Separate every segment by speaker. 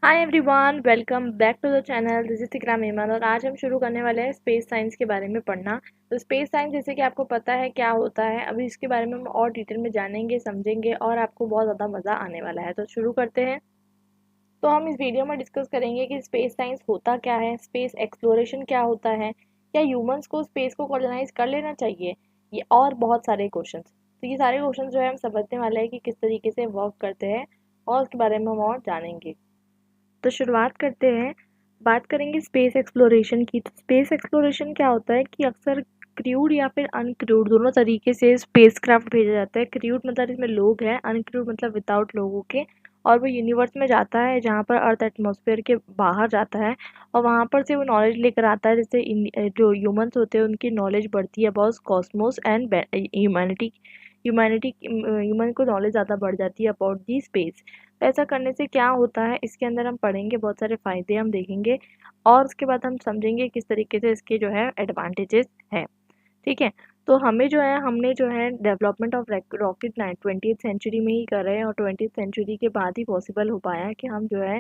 Speaker 1: Hi everyone, welcome back to the channel. This is Ikram Iman और आज हम शुरू करने वाले हैं स्पेस साइंस के बारे में पढ़ना। तो स्पेस साइंस जैसे कि आपको पता है क्या होता है, अभी इसके बारे में हम और डिटेल में जानेंगे, समझेंगे और आपको बहुत ज़्यादा मज़ा आने वाला है। तो शुरू करते हैं। तो हम इस वीडियो में डिस्कस करेंगे कि स्पेस साइंस होता क्या है, स्पेस एक्सप्लोरेशन क्या होता है, क्या ह्यूमंस को स्पेस को कॉलोनाइज कर लेना चाहिए, ये और बहुत सारे क्वेश्चंस। तो ये सारे क्वेश्चंस जो है हम समझने वाले हैं कि किस तरीके से वर्क करते हैं और उसके बारे में हम और जानेंगे। तो शुरुआत करते हैं। बात करेंगे स्पेस एक्सप्लोरेशन की। तो स्पेस एक्सप्लोरेशन क्या होता है कि अक्सर क्रूड या फिर अनक्रूड दोनों तरीके से स्पेसक्राफ्ट भेजा जाता है। क्रूड मतलब इसमें लोग हैं, अनक्रूड मतलब विदाउट लोगों के। और वो यूनिवर्स में जाता है जहाँ पर अर्थ एटमॉस्फेयर के बाहर जाता है और वहाँ पर से वो नॉलेज लेकर आता है, जिससे जो ह्यूमंस होते हैं उनकी नॉलेज बढ़ती है about Cosmos and humanity. Humanity human को नॉलेज ज़्यादा बढ़ जाती है अबाउट दी स्पेस। तो ऐसा करने से क्या होता है, इसके अंदर हम पढ़ेंगे, बहुत सारे फ़ायदे हम देखेंगे और उसके बाद हम समझेंगे किस तरीके से इसके जो है एडवांटेजेस हैं। ठीक है। तो हमें जो है हमने जो है development of rocket 20th century में ही कर रहे हैं और 20th सेंचुरी के बाद ही पॉसिबल हो पाया है कि हम जो है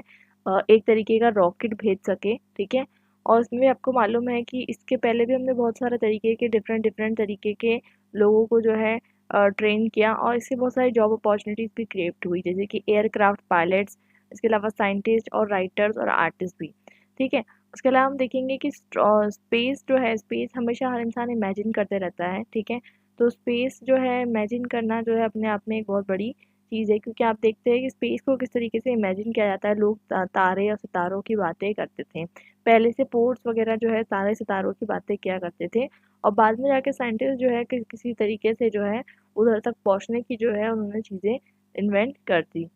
Speaker 1: एक तरीके का रॉकेट भेज सके। ठीक है। और उसमें आपको मालूम है कि इसके पहले भी हमने बहुत सारे तरीके के डिफरेंट डिफरेंट तरीके के लोगों को जो है ट्रेन किया और इससे बहुत सारी जॉब अपॉर्चुनिटीज़ भी क्रिएट हुई, जैसे कि एयरक्राफ्ट पायलट्स, इसके अलावा साइंटिस्ट और राइटर्स और आर्टिस्ट भी। ठीक है। उसके अलावा हम देखेंगे कि स्पेस जो है, स्पेस हमेशा हर इंसान इमेजिन करते रहता है। ठीक है। तो स्पेस जो है इमेजिन करना जो है अपने आप में एक बहुत बड़ी चीज़ है, क्योंकि आप देखते हैं कि स्पेस को किस तरीके से इमेजिन किया जाता है। लोग तारे और सितारों की बातें करते थे, पहले से पोर्ट्स वगैरह जो है तारे सितारों की बातें किया करते थे और बाद में जाके साइंटिस्ट जो है किसी तरीके से जो है उधर तक पहुँचने की जो है उन्होंने चीज़ें इन्वेंट कर दी।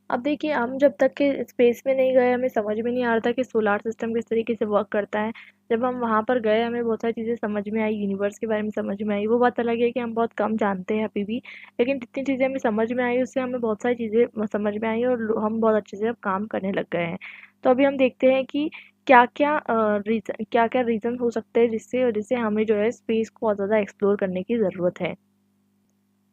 Speaker 1: अब देखिए, हम जब तक के स्पेस में नहीं गए हमें समझ में नहीं आ रहा था कि सोलार सिस्टम किस तरीके से वर्क करता है। जब हम वहाँ पर गए हमें बहुत सारी चीज़ें समझ में आई, यूनिवर्स के बारे में समझ में आई। वो बात अलग है कि हम बहुत कम जानते हैं अभी भी, लेकिन जितनी चीज़ें हमें समझ में आई उससे हमें बहुत सारी चीज़ें समझ में आई और हम बहुत अच्छे से अब काम करने लग गए हैं। तो अभी हम देखते हैं कि क्या क्या रीज़न हो सकते हैं जिससे जिससे हमें जो है स्पेस को और ज़्यादा एक्सप्लोर करने की ज़रूरत है।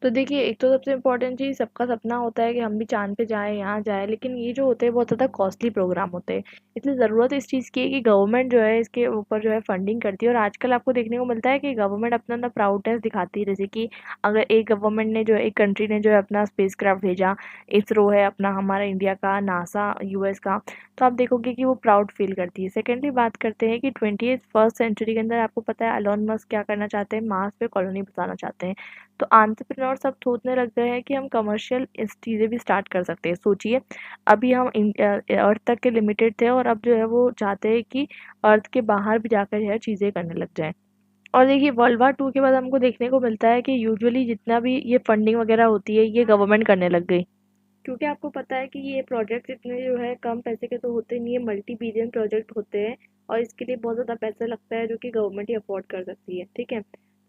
Speaker 1: तो देखिए, एक तो सबसे इम्पोर्टेंट चीज़, सबका सपना होता है कि हम भी चाँद पे जाएँ, यहाँ जाएँ, लेकिन ये जो होते हैं बहुत ज़्यादा कॉस्टली प्रोग्राम होते हैं। इसलिए ज़रूरत इस चीज़ की है कि गवर्नमेंट जो है इसके ऊपर जो है फंडिंग करती है और आजकल आपको देखने को मिलता है कि गवर्नमेंट अपना ना प्राउडनेस दिखाती है। जैसे कि अगर एक गवर्नमेंट ने जो है, एक कंट्री ने जो है अपना स्पेसक्राफ्ट भेजा, इसरो है अपना हमारा इंडिया का, नासा यूएस का, तो आप देखोगे कि वो प्राउड फील करती है। सेकेंडली बात करते हैं कि 21st सेंचुरी के अंदर आपको पता है एलोन मस्क क्या करना चाहते हैं, मार्स पे कॉलोनी बसाना चाहते हैं। तो एंटरप्रेन्योर सब सोचने लग गए हैं कि हम कमर्शियल इस चीज़ें भी स्टार्ट कर सकते हैं। सोचिए, अभी हम अर्थ तक के लिमिटेड थे और अब जो है वो चाहते हैं कि अर्थ के बाहर भी जाकर जो है चीज़ें करने लग जाएँ। और देखिए, वर्ल्ड वार 2 के बाद हमको देखने को मिलता है कि यूजुअली जितना भी ये फंडिंग वगैरह होती है ये गवर्नमेंट करने लग गई। क्योंकि आपको पता है कि ये प्रोजेक्ट इतने जो है कम पैसे के तो होते नहीं है, मल्टी बिलियन प्रोजेक्ट होते हैं और इसके लिए बहुत ज़्यादा पैसा लगता है जो कि गवर्नमेंट ही अफोर्ड कर सकती है। ठीक है।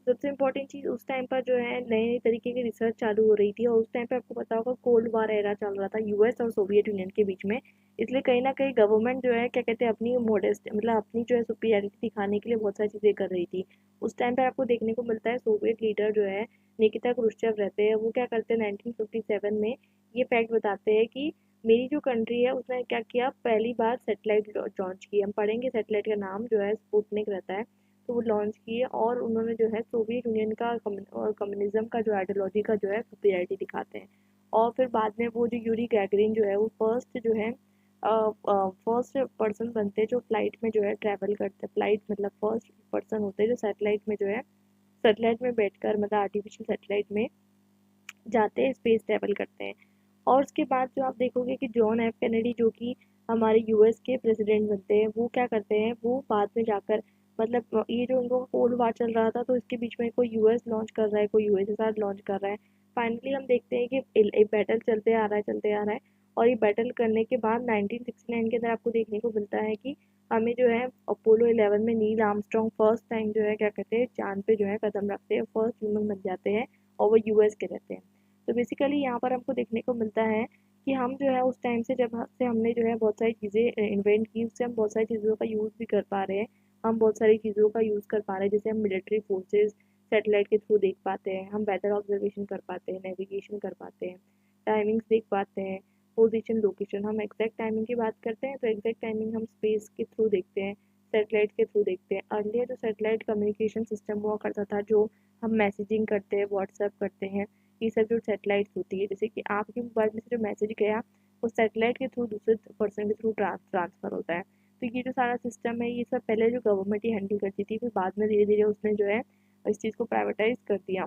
Speaker 1: सबसे इम्पोर्टेंट चीज़, उस टाइम पर जो है नए नए तरीके की रिसर्च चालू हो रही थी और उस टाइम पे आपको पता होगा कोल्ड वार एरा चल रहा था यूएस और सोवियत यूनियन के बीच में। इसलिए कहीं ना कहीं गवर्नमेंट जो है क्या कहते हैं अपनी मोडेस्ट मतलब अपनी जो है सुपीरियरिटी दिखाने के लिए बहुत सारी चीज़ें कर रही थी। उस टाइम पर आपको देखने को मिलता है सोवियत लीडर जो है निकिता क्रुश्चेव रहते हैं, वो क्या करते हैं 1957 में ये फैक्ट बताते हैं कि मेरी जो कंट्री है उसने क्या किया, पहली बार सैटेलाइट लॉन्च की। हम पढ़ेंगे सैटेलाइट का नाम जो है स्पुतनिक रहता है। तो वो लॉन्च किए और उन्होंने जो है सोवियत यूनियन का और कम्युनिज्म का जो आइडियोलॉजी का जो है सुपीरियरिटी दिखाते हैं। और फिर बाद में वो जो यूरी गैगरिन जो है वो फर्स्ट जो है फर्स्ट पर्सन बनते हैं जो फ्लाइट में जो है ट्रैवल करते हैं। फ्लाइट मतलब फर्स्ट पर्सन होते हैं जो सैटेलाइट में जो है सैटेलाइट में बैठकर मतलब आर्टिफिशियल सैटेलाइट में जाते हैं, स्पेस ट्रैवल करते हैं। और उसके बाद जो आप देखोगे कि जॉन एफ कैनेडी जो कि हमारे यूएस के प्रेसिडेंट बनते हैं, वो क्या करते हैं, वो बाद में जाकर मतलब ये जो उनको कोल्ड वार चल रहा था तो इसके बीच में कोई यूएस लॉन्च कर रहा है, कोई यूएस के साथ लॉन्च कर रहा है। फाइनली हम देखते हैं कि एक बैटल चलते आ रहा है चलते आ रहा है और ये बैटल करने के बाद 1969 के अंदर आपको देखने को मिलता है कि हमें जो है अपोलो 11 में नील आर्मस्ट्रॉन्ग फर्स्ट टाइम जो है क्या कहते हैं चांद पे जो है कदम रखते हैं, फर्स्ट ह्यूमन बन जाते हैं और वो यूएस के रहते हैं। तो बेसिकली यहाँ पर हमको देखने को मिलता है कि हम जो है उस टाइम से जब से हमने जो है बहुत सारी चीज़ें इन्वेंट की, उससे हम बहुत सारी चीज़ों का यूज़ भी कर पा रहे हैं। हम बहुत सारी चीज़ों का यूज़ कर पा रहे हैं, जैसे हम मिलिट्री फोर्सेस सैटेलाइट के थ्रू देख पाते हैं, हम वेदर ऑब्जर्वेशन कर पाते हैं, नेविगेशन कर पाते हैं, टाइमिंग्स देख पाते हैं, पोजीशन, लोकेशन। हम एग्जैक्ट टाइमिंग की बात करते हैं तो एग्जैक्ट टाइमिंग हम स्पेस के थ्रू देखते हैं, सैटेलाइट के थ्रू देखते हैं। अर्लियर जो सैटेलाइट कम्युनिकेशन सिस्टम हुआ करता था, जो हम मैसेजिंग करते हैं, व्हाट्सएप करते हैं, ये सब जो सैटेलाइट्स होती है, जैसे कि आपके मोबाइल में से जो मैसेज गया वो सैटेलाइट के थ्रू दूसरे पर्सन के थ्रू ट्रांसफ़र होता है। तो ये जो सारा सिस्टम है, ये सब पहले जो गवर्नमेंट ही हैंडल करती थी, फिर बाद में धीरे धीरे उसने जो है इस चीज़ को प्राइवेटाइज कर दिया।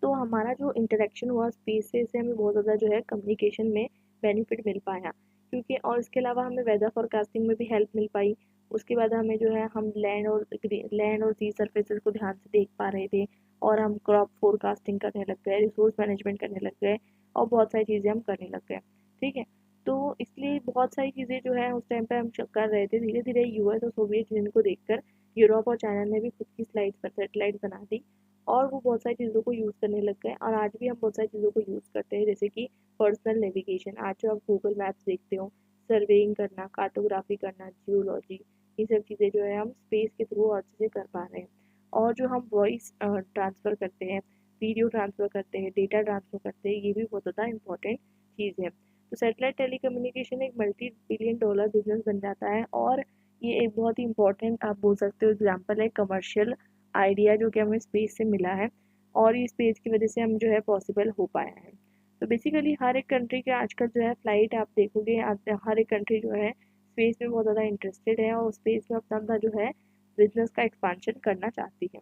Speaker 1: तो हमारा जो इंटरेक्शन हुआ स्पेस से हमें बहुत ज़्यादा जो है कम्युनिकेशन में बेनिफिट मिल पाया, क्योंकि और इसके अलावा हमें वेदर फोरकास्टिंग में भी हेल्प मिल पाई। उसके बाद हमें जो है हम लैंड और सी सर्फेसेस को ध्यान से देख पा रहे थे, और हम क्रॉप फोरकास्टिंग करने लग गए, रिसोर्स मैनेजमेंट करने लग गए, और बहुत सारी चीज़ें हम करने लग गए। ठीक है, तो इसलिए बहुत सारी चीज़ें जो है उस टाइम पे हम कर रहे थे। धीरे धीरे यूएस और सोवियत यूनियन को देखकर यूरोप और चाइना ने भी खुद की स्लाइड पर सेटेलाइट बना दी, और वो बहुत सारी चीज़ों को यूज़ करने लग गए, और आज भी हम बहुत सारी चीज़ों को यूज़ करते हैं, जैसे कि पर्सनल नेविगेशन। आज जो आप गूगल मैप्स देखते हो, सर्वेइंग करना, कार्टोग्राफी करना, जियोलॉजी, ये सब चीज़ें जो है हम स्पेस के थ्रू और चीज़ें कर पा रहे हैं। और जो हम वॉइस ट्रांसफ़र करते हैं, वीडियो ट्रांसफ़र करते हैं, डेटा ट्रांसफ़र करते हैं, ये भी बहुत ज़्यादा इंपॉर्टेंट चीज़ है। तो सैटेलाइट टेलीकम्युनिकेशन एक $multi-billion बिजनेस बन जाता है, और ये एक बहुत ही इंपॉर्टेंट आप बोल सकते हो एग्जाम्पल है कमर्शियल आइडिया जो कि हमें स्पेस से मिला है, और ये स्पेस की वजह से हम जो है पॉसिबल हो पाया है। तो बेसिकली हर एक कंट्री के आजकल जो है फ्लाइट आप देखोगे, हर एक कंट्री जो है स्पेस में बहुत ज़्यादा इंटरेस्टेड है, और स्पेस में अपना जो है बिजनेस का एक्सपांशन करना चाहती है।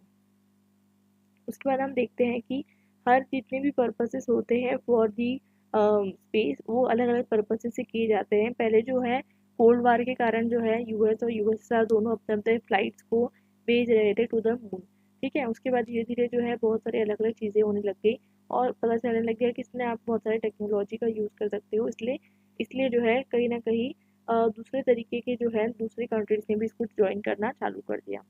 Speaker 1: उसके बाद हम देखते हैं कि हर जितने भी पर्पसेस होते हैं फॉर दी स्पेस, वो अलग अलग पर्पसेस से किए जाते हैं। पहले जो है कोल्ड वार के कारण जो है यूएस और यूएसएसआर दोनों अपने अपने फ्लाइट्स को भेज रहे थे टू द मून। ठीक है, उसके बाद धीरे धीरे जो है बहुत सारी अलग अलग चीज़ें होने लग गई, और पता चलने लग गया कि इसमें आप बहुत सारे टेक्नोलॉजी का यूज़ कर सकते हो। इसलिए इसलिए जो है कहीं ना कहीं दूसरे तरीके के जो है दूसरी कंट्रीज ने भी इसको ज्वाइन करना चालू कर दिया।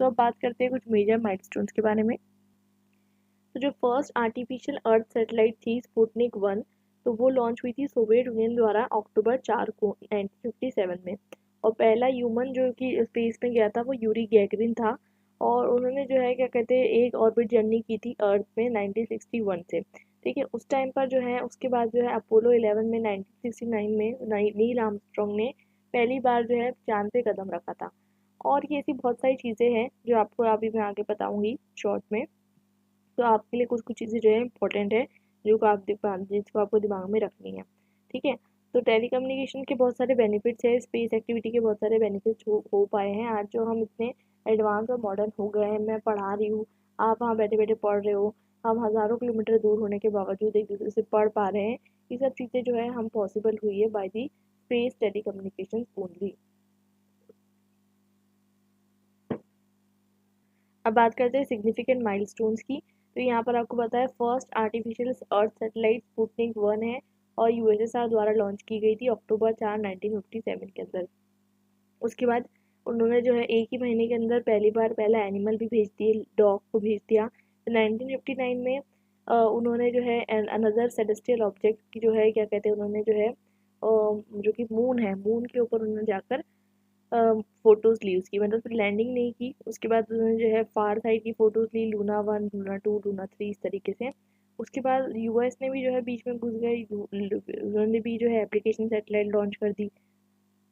Speaker 1: तो अब बात करते हैं कुछ मेजर माइलस्टोन्स के बारे में। तो जो फर्स्ट आर्टिफिशियल अर्थ सैटेलाइट थी स्पुतनिक 1, तो वो लॉन्च हुई थी सोवियत यूनियन द्वारा अक्टूबर 4 को 1957 में। और पहला ह्यूमन जो कि स्पेस में गया था वो यूरी गैगरिन था, और उन्होंने जो है क्या कहते हैं एक ऑर्बिट जर्नी की थी अर्थ में 1961 से। ठीक है, उस टाइम पर जो है उसके बाद जो है अपोलो 11 में 1969 में नील आर्मस्ट्रॉन्ग ने पहली बार जो है चांद पे कदम रखा था। और ये ऐसी बहुत सारी चीज़ें हैं जो आपको अभी मैं आगे बताऊंगी शॉर्ट में। तो आपके लिए कुछ कुछ चीज़ें जो है इंपॉर्टेंट है, जिसको आपको दिमाग में रखनी है। ठीक है, तो टेलीकम्युनिकेशन के बहुत सारे बेनिफिट्स है, स्पेस एक्टिविटी के बहुत सारे बेनिफिट्स हो पाए हैं। आज जो हम इतने एडवांस और मॉडर्न हो गए हैं, मैं पढ़ा रही हूँ, आप वहाँ बैठे बैठे पढ़ रहे हो, हम हज़ारों किलोमीटर दूर होने के बावजूद एक दूसरे से पढ़ पा रहे हैं। ये सब चीज़ें जो है हम पॉसिबल हुई है by the space telecommunication only. अब बात करते हैं सिग्निफिकेंट माइलस्टोन्स की। तो यहाँ पर आपको पता है फर्स्ट आर्टिफिशियल अर्थ सैटेलाइट स्पुतनिक 1 है, और यूएसएसआर द्वारा लॉन्च की गई थी अक्टूबर 4 1957 के अंदर। उसके बाद उन्होंने जो है एक ही महीने के अंदर पहली बार पहला एनिमल भी भेज दिए, डॉग को भेज दिया। तो 1959 में उन्होंने जो है अनदर सेलेस्टियल ऑब्जेक्ट की जो है क्या कहते हैं उन्होंने जो है जो कि मून है, मून के ऊपर उन्होंने जाकर फ़ोटोज़ ली उसकी, मतलब फिर लैंडिंग नहीं की। उसके बाद उन्होंने जो है फार साइड की फ़ोटोज़ ली, लूना 1, लूना 2, लूना 3, इस तरीके से। उसके बाद यूएस ने भी जो है बीच में घुस गई, उन्होंने भी जो है एप्लीकेशन सैटेलाइट लॉन्च कर दी।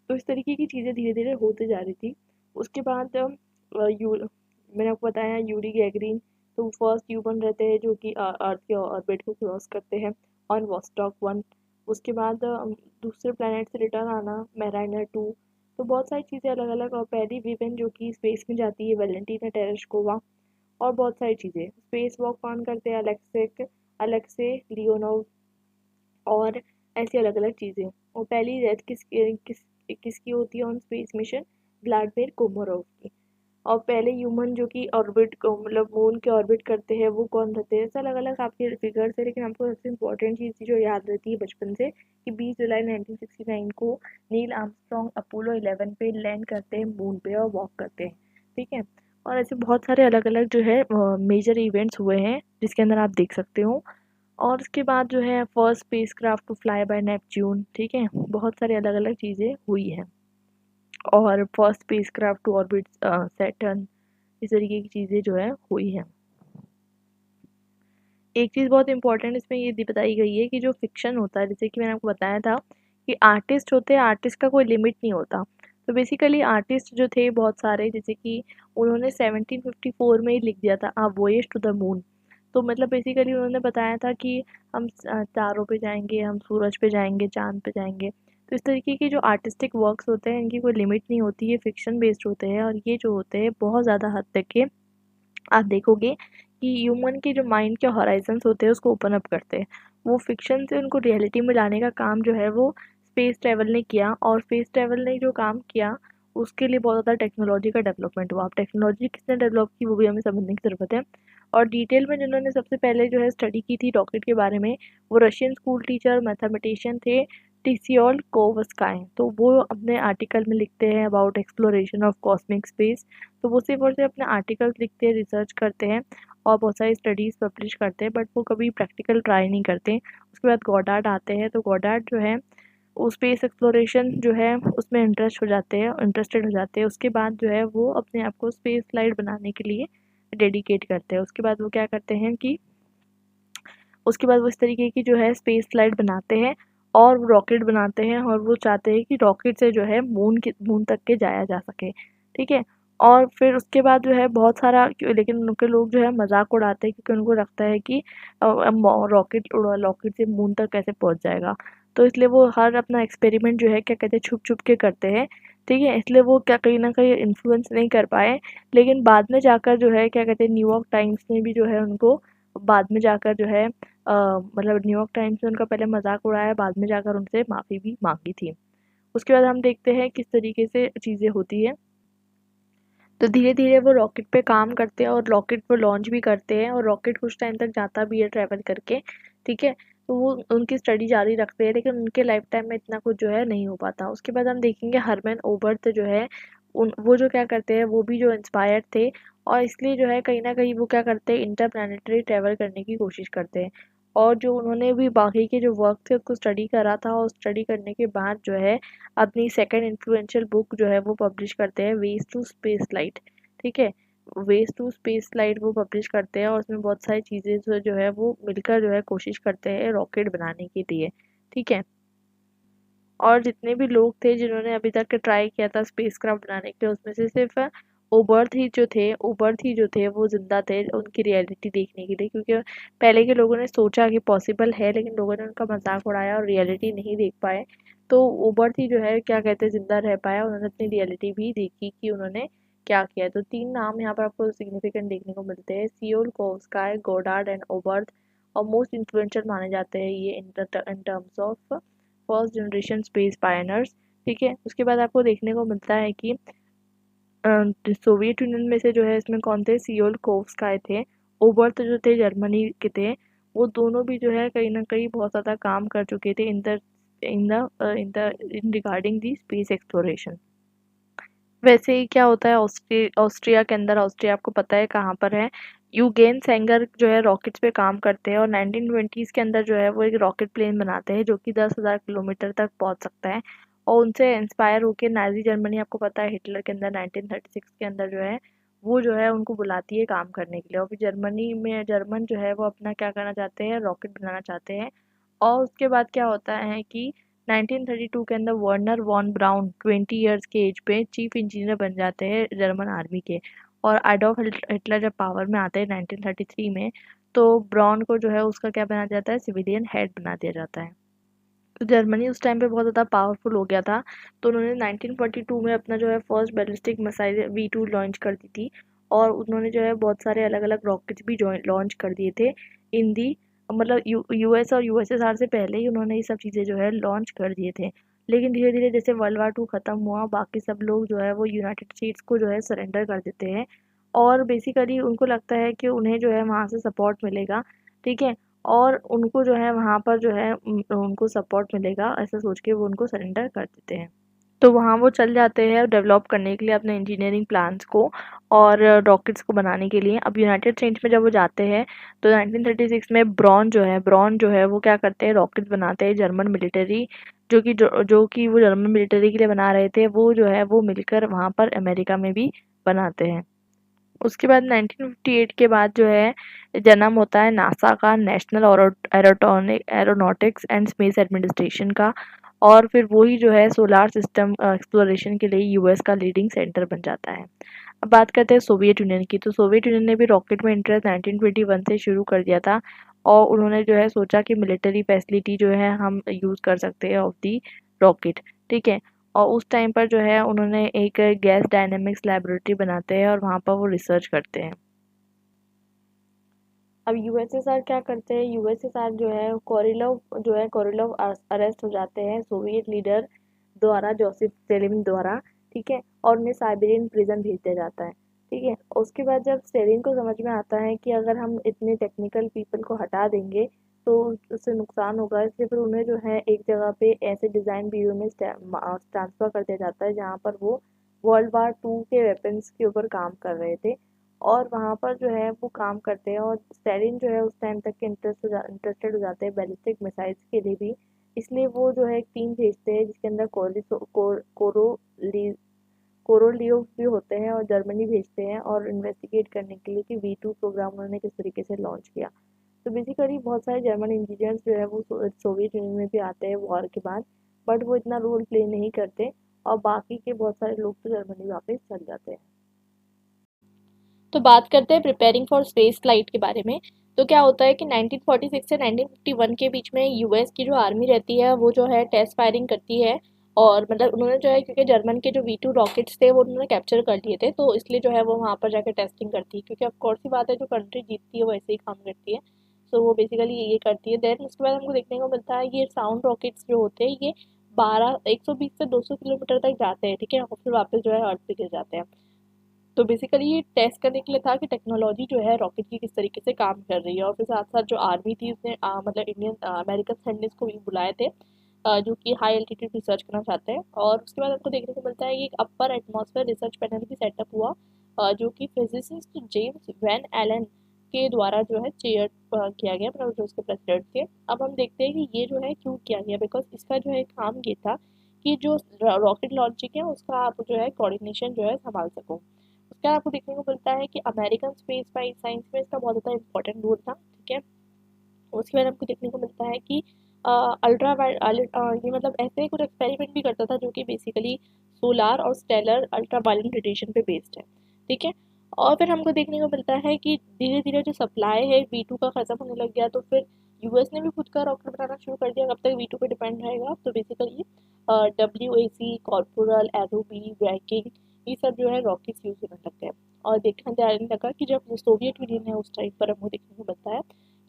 Speaker 1: तो इस तरीके की चीज़ें धीरे धीरे होते जा रही थी। उसके बाद मैंने आपको बताया यूरी गैगरिन, तो फर्स्ट ह्यूमन रहते हैं जो कि अर्थ के ऑर्बिट को क्रॉस करते हैं ऑन वॉस्टॉक 1। उसके बाद दूसरे प्लैनेट से रिटर्न आना मैराइनर 2। तो बहुत सारी चीज़ें अलग अलग, और पहली वीमेन जो कि स्पेस में जाती है वेलेंटीना टेरेस्कोवा। और बहुत सारी चीज़ें स्पेस वॉक कौन करते हैं, अलेक्से लियोनोव, और ऐसी अलग अलग चीज़ें। और पहली डेथ किसकी होती है on space mission, Vladimir Komarov की। और पहले ह्यूमन जो कि ऑर्बिट को मतलब मून के ऑर्बिट करते हैं वो कौन रहते हैं। ऐसे अलग अलग आपके फिगर्स है, लेकिन आपको सबसे इंपॉर्टेंट चीज़ जो याद रहती है बचपन से कि 20 जुलाई 1969 को नील आर्मस्ट्रॉन्ग अपोलो 11 पे लैंड करते हैं मून पे और वॉक करते हैं। ठीक है, और ऐसे बहुत सारे अलग अलग जो है मेजर इवेंट्स हुए हैं जिसके अंदर आप देख सकते हो। और उसके बाद जो है first spacecraft to fly by Neptune. ठीक है, बहुत सारी अलग अलग चीज़ें हुई हैं, और first spacecraft to orbit Saturn, इस तरीके की चीज़ें जो है हुई हैं। एक चीज़ बहुत इंपॉर्टेंट इसमें ये बताई गई है कि जो फिक्शन होता है, जैसे कि मैंने आपको बताया था कि आर्टिस्ट होते हैं, आर्टिस्ट का कोई लिमिट नहीं होता। तो बेसिकली आर्टिस्ट जो थे बहुत सारे, जैसे कि उन्होंने 1754 में ही लिख दिया था अ वॉयेज टू द मून। तो मतलब बेसिकली उन्होंने बताया था कि हम तारों पे जाएंगे, हम सूरज पे जाएंगे, चांद पे जाएंगे। तो इस तरीके के जो आर्टिस्टिक वर्क्स होते हैं इनकी कोई लिमिट नहीं होती, ये फिक्शन बेस्ड होते हैं, और ये जो होते हैं बहुत ज़्यादा हद तक के आप देखोगे कि ह्यूमन के जो माइंड के हॉराइजंस होते हैं उसको ओपन अप करते हैं। वो फिक्शन से उनको रियलिटी में लाने का काम जो है वो स्पेस ट्रैवल ने किया, और स्पेस ट्रैवल ने जो काम किया उसके लिए बहुत ज़्यादा टेक्नोलॉजी का डेवलपमेंट हुआ। अब टेक्नोलॉजी किसने डेवलप की वो भी हमें समझने की ज़रूरत है। और डिटेल में जिन्होंने सबसे पहले जो है स्टडी की थी रॉकेट के बारे में, वो रशियन स्कूल टीचर मैथमेटिशियन थे टिसियोल कोवस्काय। तो वो अपने आर्टिकल में लिखते हैं about exploration of cosmic space. तो वो सिर्फ और सिर्फ अपने आर्टिकल्स लिखते हैं, रिसर्च करते हैं और बहुत सारी स्टडीज़ पब्लिश करते हैं, बट वो कभी प्रैक्टिकल ट्राई नहीं करते। उसके बाद गॉडार्ड आते हैं, तो गॉडार्ड जो है वो स्पेस एक्सप्लोरेशन जो है उसमें इंटरेस्टेड हो जाते हैं। उसके बाद जो है वो अपने आप को स्पेस फ्लाइट बनाने के लिए डेडिकेट करते हैं। उसके बाद वो क्या करते हैं कि उसके बाद वो इस तरीके की जो है स्पेस फ्लाइट बनाते हैं और रॉकेट बनाते हैं, और वो चाहते हैं कि रॉकेट से जो है मून तक के जाया जा सके। ठीक है। और फिर उसके बाद जो है बहुत सारा लेकिन उनके लोग जो है मजाक उड़ाते हैं, क्योंकि उनको लगता है कि रॉकेट से मून तक कैसे पहुंच जाएगा। तो इसलिए वो हर अपना एक्सपेरिमेंट जो है क्या कहते हैं छुप छुप के करते हैं। ठीक है। इसलिए वो क्या कहीं ना कहीं इन्फ्लुएंस नहीं कर पाए। लेकिन बाद में जाकर जो है क्या कहते हैं न्यूयॉर्क टाइम्स ने भी जो है उनको बाद में जाकर जो है मतलब न्यूयॉर्क टाइम्स ने उनका पहले मजाक उड़ाया, बाद में जाकर उनसे माफ़ी भी मांगी थी। उसके बाद हम देखते हैं किस तरीके से चीज़ें होती है। तो धीरे धीरे वो रॉकेट पे काम करते हैं और रॉकेट को लॉन्च भी करते हैं, और रॉकेट कुछ टाइम तक जाता भी है ट्रैवल करके। ठीक है। तो वो उनकी स्टडी जारी रखते हैं, लेकिन उनके लाइफ टाइम में इतना कुछ जो है नहीं हो पाता। उसके बाद हम देखेंगे हरमैन ओबर्ट जो है उन वो जो क्या करते हैं वो भी जो इंस्पायर्ड थे, और इसलिए जो है कहीं ना कहीं वो क्या करते हैं इंटरप्लानेटरी ट्रैवल करने की कोशिश करते हैं। और जो उन्होंने भी बाकी के जो वर्क थे उसको स्टडी करा था, और स्टडी करने के बाद जो है अपनी सेकंड इन्फ्लुएंशियल बुक जो है वो पब्लिश करते हैं, वेज टू स्पेस लाइट। ठीक है। वेज टू स्पेस लाइट वो पब्लिश करते हैं, और उसमें बहुत सारी चीज़ें जो है वो मिलकर जो है कोशिश करते हैं रॉकेट बनाने के लिए। ठीक है। और जितने भी लोग थे जिन्होंने अभी तक ट्राई किया था स्पेसक्राफ्ट बनाने के लिए, उसमें से सिर्फ ओबर्थ ही जो थे वो जिंदा थे उनकी रियलिटी देखने के लिए, क्योंकि पहले के लोगों ने सोचा कि पॉसिबल है, लेकिन लोगों ने उनका मजाक उड़ाया और रियलिटी नहीं देख पाए। तो ओबर्थ ही जो है क्या कहते हैं जिंदा रह पाया, उन्होंने अपनी रियलिटी भी देखी कि उन्होंने क्या किया है। तो तीन नाम यहाँ पर आपको सिग्निफिकेंट देखने को मिलते हैं, Tsiolkovsky, Goddard and Oberth. और मोस्ट इन्फ्लुएंशियल माने जाते हैं ये in terms of first generation space pioneers. ठीक है। उसके बाद आपको देखने को मिलता है कि सोवियत यूनियन में से जो है इसमें कौन थे, सियोल कोवस्काय थे। ओबर्ट जो थे जर्मनी के थे। वो दोनों भी जो है कहीं ना कहीं बहुत ज़्यादा काम कर चुके थे इन रिगार्डिंग दी स्पेस एक्सप्लोरेशन। वैसे ही क्या होता है ऑस्ट्रिया के अंदर, ऑस्ट्रिया आपको पता है कहाँ पर है। यूगेन सेंगर जो है रॉकेट्स पे काम करते हैं, और 1920s के अंदर जो है वो एक रॉकेट प्लेन बनाते हैं जो कि 10,000 किलोमीटर तक पहुंच सकता है। और उनसे इंस्पायर होकर नाजी जर्मनी, आपको पता है हिटलर के अंदर 1936 के अंदर जो है वो जो है उनको बुलाती है काम करने के लिए। और फिर जर्मनी में जर्मन जो है वो अपना क्या करना चाहते हैं, रॉकेट बनाना चाहते हैं। और उसके बाद क्या होता है कि 1932 के अंदर वर्नर वॉन ब्राउन 20 इयर्स के एज पे चीफ इंजीनियर बन जाते हैं जर्मन आर्मी के। और एडोल्फ हिटलर जब पावर में आते हैं 1933 में, तो ब्राउन को जो है उसका क्या बना जाता है, सिविलियन हेड बना दिया जाता है। तो जर्मनी उस टाइम पे बहुत ज़्यादा पावरफुल हो गया था, तो उन्होंने 1942 में अपना जो है first ballistic missile V2 launch कर दी थी। और उन्होंने जो है बहुत सारे अलग अलग रॉकेट्स भी लॉन्च कर दिए थे इन दी मतलब यूएस और यूएसएसआर से पहले ही उन्होंने ये सब चीज़ें जो है लॉन्च कर दिए थे। लेकिन धीरे धीरे जैसे वर्ल्ड वार 2 ख़त्म हुआ, बाकी सब लोग जो है वो यूनाइटेड स्टेट्स को जो है सरेंडर कर देते हैं। और बेसिकली उनको लगता है कि उन्हें जो है वहाँ से सपोर्ट मिलेगा। ठीक है। और उनको जो है वहाँ पर जो है उनको सपोर्ट मिलेगा, ऐसा सोच के वो उनको सरेंडर कर देते हैं। तो वहाँ वो चल जाते हैं डेवलप करने के लिए अपने इंजीनियरिंग प्लान्स को और रॉकेट्स को बनाने के लिए। अब यूनाइटेड स्टेट्स में जब वो जाते हैं तो 1936 में ब्रॉन जो है वो क्या करते हैं, रॉकेट बनाते हैं। जर्मन मिलिट्री जो कि वो जर्मन मिलिट्री के लिए बना रहे थे, वो जो है वो मिलकर वहाँ पर अमेरिका में भी बनाते हैं। उसके बाद 1958 के बाद जो है जन्म होता है नासा का, national Aeronautics and Space administration का। और फिर वही जो है सोलार सिस्टम एक्सप्लोरेशन के लिए यूएस का लीडिंग सेंटर बन जाता है। अब बात करते हैं सोवियत यूनियन की। तो सोवियत यूनियन ने भी रॉकेट में इंटरेस्ट 1921 से शुरू कर दिया था, और उन्होंने जो है सोचा कि मिलिट्री फैसिलिटी जो है हम यूज़ कर सकते हैं ऑफ दी रॉकेट, ठीक है। और उस टाइम पर जो है उन्होंने एक गैस डायनेमिक्स लेबोरेटरी बनाते हैं और वहाँ पर वो रिसर्च करते हैं। अब यूएसएसआर क्या करते हैं, यूएसएसआर जो है कोरिलोव अरेस्ट हो जाते हैं सोवियत लीडर द्वारा, जोसेफ स्टेलिन द्वारा, ठीक है। और उन्हें साइबेरियन प्रिजन भेज दिया जाता है, ठीक है। उसके बाद जब स्टेलिन को समझ में आता है कि अगर हम इतने टेक्निकल पीपल को हटा देंगे तो उससे नुकसान होगा, इसलिए फिर उन्हें जो है एक जगह पे ऐसे डिज़ाइन ब्यूरो में ट्रांसफ़र कर दिया जाता है जहाँ पर वो वर्ल्ड वार 2 के वेपन्स के ऊपर काम कर रहे थे। और वहाँ पर जो है वो काम करते हैं, और स्टेलिन जो है उस टाइम तक के इंटरेस्टेड हो जाते हैं बैलिस्टिक मिसाइल्स के लिए भी। इसलिए वो जो है एक टीम भेजते हैं जिसके अंदर कोरोलियोव भी होते हैं, और जर्मनी भेजते हैं और इन्वेस्टिगेट करने के लिए कि V2 प्रोग्राम उन्होंने किस तरीके से लॉन्च किया। तो बेसिकली बहुत सारे जर्मन इंजीनियर्स जो है वो सोवियत यूनियन में भी आते हैं वॉर के बाद, बट वो इतना रोल प्ले नहीं करते, और बाकी के बहुत सारे लोग तो जर्मनी वापस चल जाते हैं। तो बात करते हैं प्रिपेयरिंग फॉर स्पेस फ्लाइट के बारे में। तो क्या होता है कि 1946 से 1951 के बीच में यूएस की जो आर्मी रहती है वो जो है टेस्ट फायरिंग करती है। और मतलब उन्होंने जो है, क्योंकि जर्मन के जो V2 रॉकेट्स थे वो उन्होंने कैप्चर कर लिए थे, तो इसलिए जो है वो वहाँ पर जाकर टेस्टिंग करती है, क्योंकि अब कौन सी बात है, जो कंट्री जीतती है वो ऐसे ही काम करती है। सो वो बेसिकली ये करती है। देन उसके बाद हमको देखने को मिलता है ये साउंड रॉकेट्स जो होते हैं ये 120 से 200 किलोमीटर तक जाते हैं, ठीक है, और फिर वापस जो है अर्थ पे गिर जाते हैं। तो बेसिकली ये टेस्ट करने के लिए था कि टेक्नोलॉजी जो है रॉकेट की किस तरीके से काम कर रही है। और फिर साथ साथ जो आर्मी थी उसने मतलब इंडियन अमेरिकन साइंटिस्ट को भी बुलाए थे, जो कि हाई एल्टीट्यूड रिसर्च करना चाहते हैं। और उसके बाद हमको देखने को मिलता है कि एक अपर एटमॉस्फेयर रिसर्च पैनल भी सेटअप हुआ, जो कि फिजिसिस्ट जेम्स वैन एलन के द्वारा जो है चेयर किया गया, मतलब जो उसके प्रेसिडेंट थे। अब हम देखते हैं कि ये जो है क्यों किया गया, बिकॉज इसका जो है काम ये था कि जो रॉकेट लॉन्चिंग है उसका आप जो है कोऑर्डिनेशन जो है संभाल सको। उसका आपको देखने को मिलता है कि अमेरिकन स्पेस साइंस में इसका बहुत ज़्यादा इंपॉर्टेंट रोल था, ठीक है। उसके बाद हमको देखने को मिलता है कि अल्ट्रा ये मतलब ऐसे कुछ एक्सपेरिमेंट भी करता था जो कि बेसिकली सोलार और स्टेलर अल्ट्रा वायलेट रेडिएशन पे बेस्ड है, ठीक है। और फिर हमको देखने को मिलता है कि धीरे धीरे जो सप्लाई है V2 का ख़त्म होने लग गया, तो फिर यूएस ने भी खुद का रॉकेट बनाना शुरू कर दिया। कब तक V2 पे डिपेंड रहेगा, तो बेसिकली WAC, कॉर्पोरल, एरोबी, वैकिंग, ये सब जो है रॉकेट्स यूज़ होने लग गए। और देखने जाने लगा कि जब सोवियत यूनियन है उस टाइम पर हमको देखने को मिलता है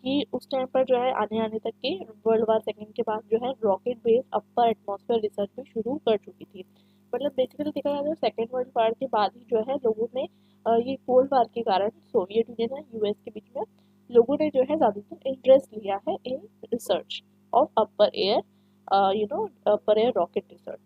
Speaker 1: कि उस टाइम पर जो है आने आने तक के वर्ल्ड वार 2 के बाद जो है rocket based upper atmosphere research भी शुरू कर चुकी थी। मतलब बेसिकली देखा जाए तो सेकेंड वर्ल्ड वार के बाद ही जो है लोगों ने ये कोल्ड वार के कारण सोवियत यूनियन और यूएस के बीच में लोगों ने जो है ज़्यादातर इंटरेस्ट लिया है in research of upper air rocket research.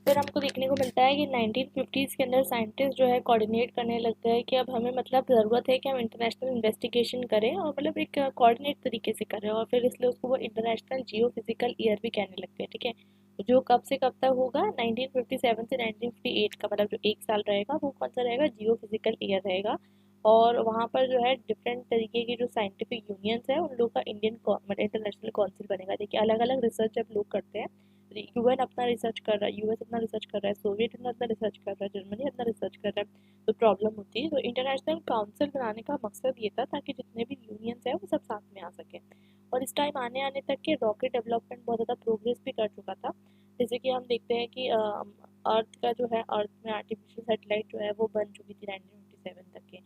Speaker 1: फिर हमको देखने को मिलता है कि 1950s के अंदर साइंटिस्ट जो है कोऑर्डिनेट करने लग गए कि अब हमें मतलब ज़रूरत है कि हम इंटरनेशनल इन्वेस्टिगेशन करें, और मतलब एक कोऑर्डिनेट तरीके से करें, और फिर इसलिए उसको वो इंटरनेशनल जियो फिजिकल ईयर भी कहने लग गए, ठीक है। जो कब से कब तक होगा, 1957 से 1958 का, मतलब जो एक साल रहेगा वो कौन सा रहेगा, जियो फिजिकल ईयर रहेगा। और वहाँ पर जो है डिफरेंट तरीके की जो साइंटिफिक यूनियंस है उन लोग का इंडियन मतलब इंटरनेशनल काउंसिल बनेगा। देखिए अलग अलग रिसर्च जब लोग करते हैं, यूएन अपना रिसर्च कर रहा है, यूएस अपना रिसर्च कर रहा है, सोवियत यूनियन अपना रिसर्च कर रहा है, जर्मनी अपना रिसर्च कर रहा है, तो प्रॉब्लम होती है। तो इंटरनेशनल काउंसिल बनाने का मकसद ये था ताकि जितने भी यूनियंस हैं वो सब साथ में आ सकें। और इस टाइम आने आने तक के रॉकेट डेवलपमेंट बहुत ज़्यादा प्रोग्रेस भी कर चुका था। जैसे कि हम देखते हैं कि अर्थ का जो है, अर्थ में आर्टिफिशियल सेटेलाइट जो है वो बन चुकी थी 1957 तक के।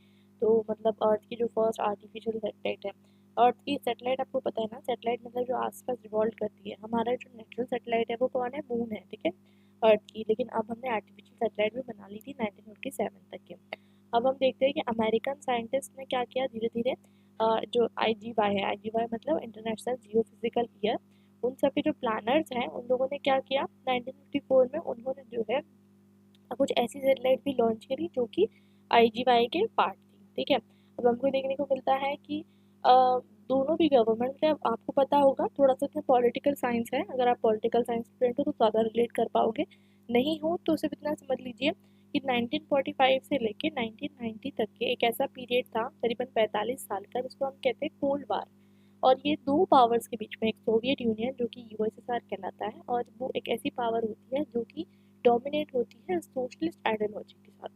Speaker 1: तो मतलब अर्थ की जो फर्स्ट आर्टिफिशियल सेटेलाइट है, अर्थ की सेटेलाइट आपको पता है ना, सेटेलाइट मतलब जो आसपास रिवॉल्व करती है। हमारा जो नेचुरल सेटेलाइट है वो कौन है, मून है, ठीक है, अर्थ की। लेकिन अब हमने आर्टिफिशियल सेटेलाइट भी बना ली थी 1957 तक के। अब हम देखते हैं कि अमेरिकन साइंटिस्ट ने क्या किया, धीरे धीरे जो IGY है, IGY मतलब इंटरनेशनल जियो फिजिकल ईयर, उन सब के जो प्लानर्स हैं उन लोगों ने क्या किया, 1954 में उन्होंने जो है कुछ ऐसी सेटेलाइट भी लॉन्च करी जो कि IGY के पार्ट थी, ठीक है। अब हमको देखने को मिलता है कि दोनों भी गवर्नमेंट से, अब आपको पता होगा थोड़ा सा इसमें पॉलिटिकल साइंस है, अगर आप पॉलिटिकल साइंस स्टूडेंट हो तो ज़्यादा रिलेट कर पाओगे, नहीं हो तो सिर्फ इतना समझ लीजिए कि 1945 से लेके 1990 तक के एक ऐसा पीरियड था करीबन 45 साल का, जिसको हम कहते हैं कोल्ड वार। और ये दो पावर्स के बीच में, एक सोवियत यूनियन जो कि यूएसएसआर कहलाता है, और वो एक ऐसी पावर होती है जो कि डोमिनेट होती है सोशलिस्ट आइडियोलॉजी के साथ।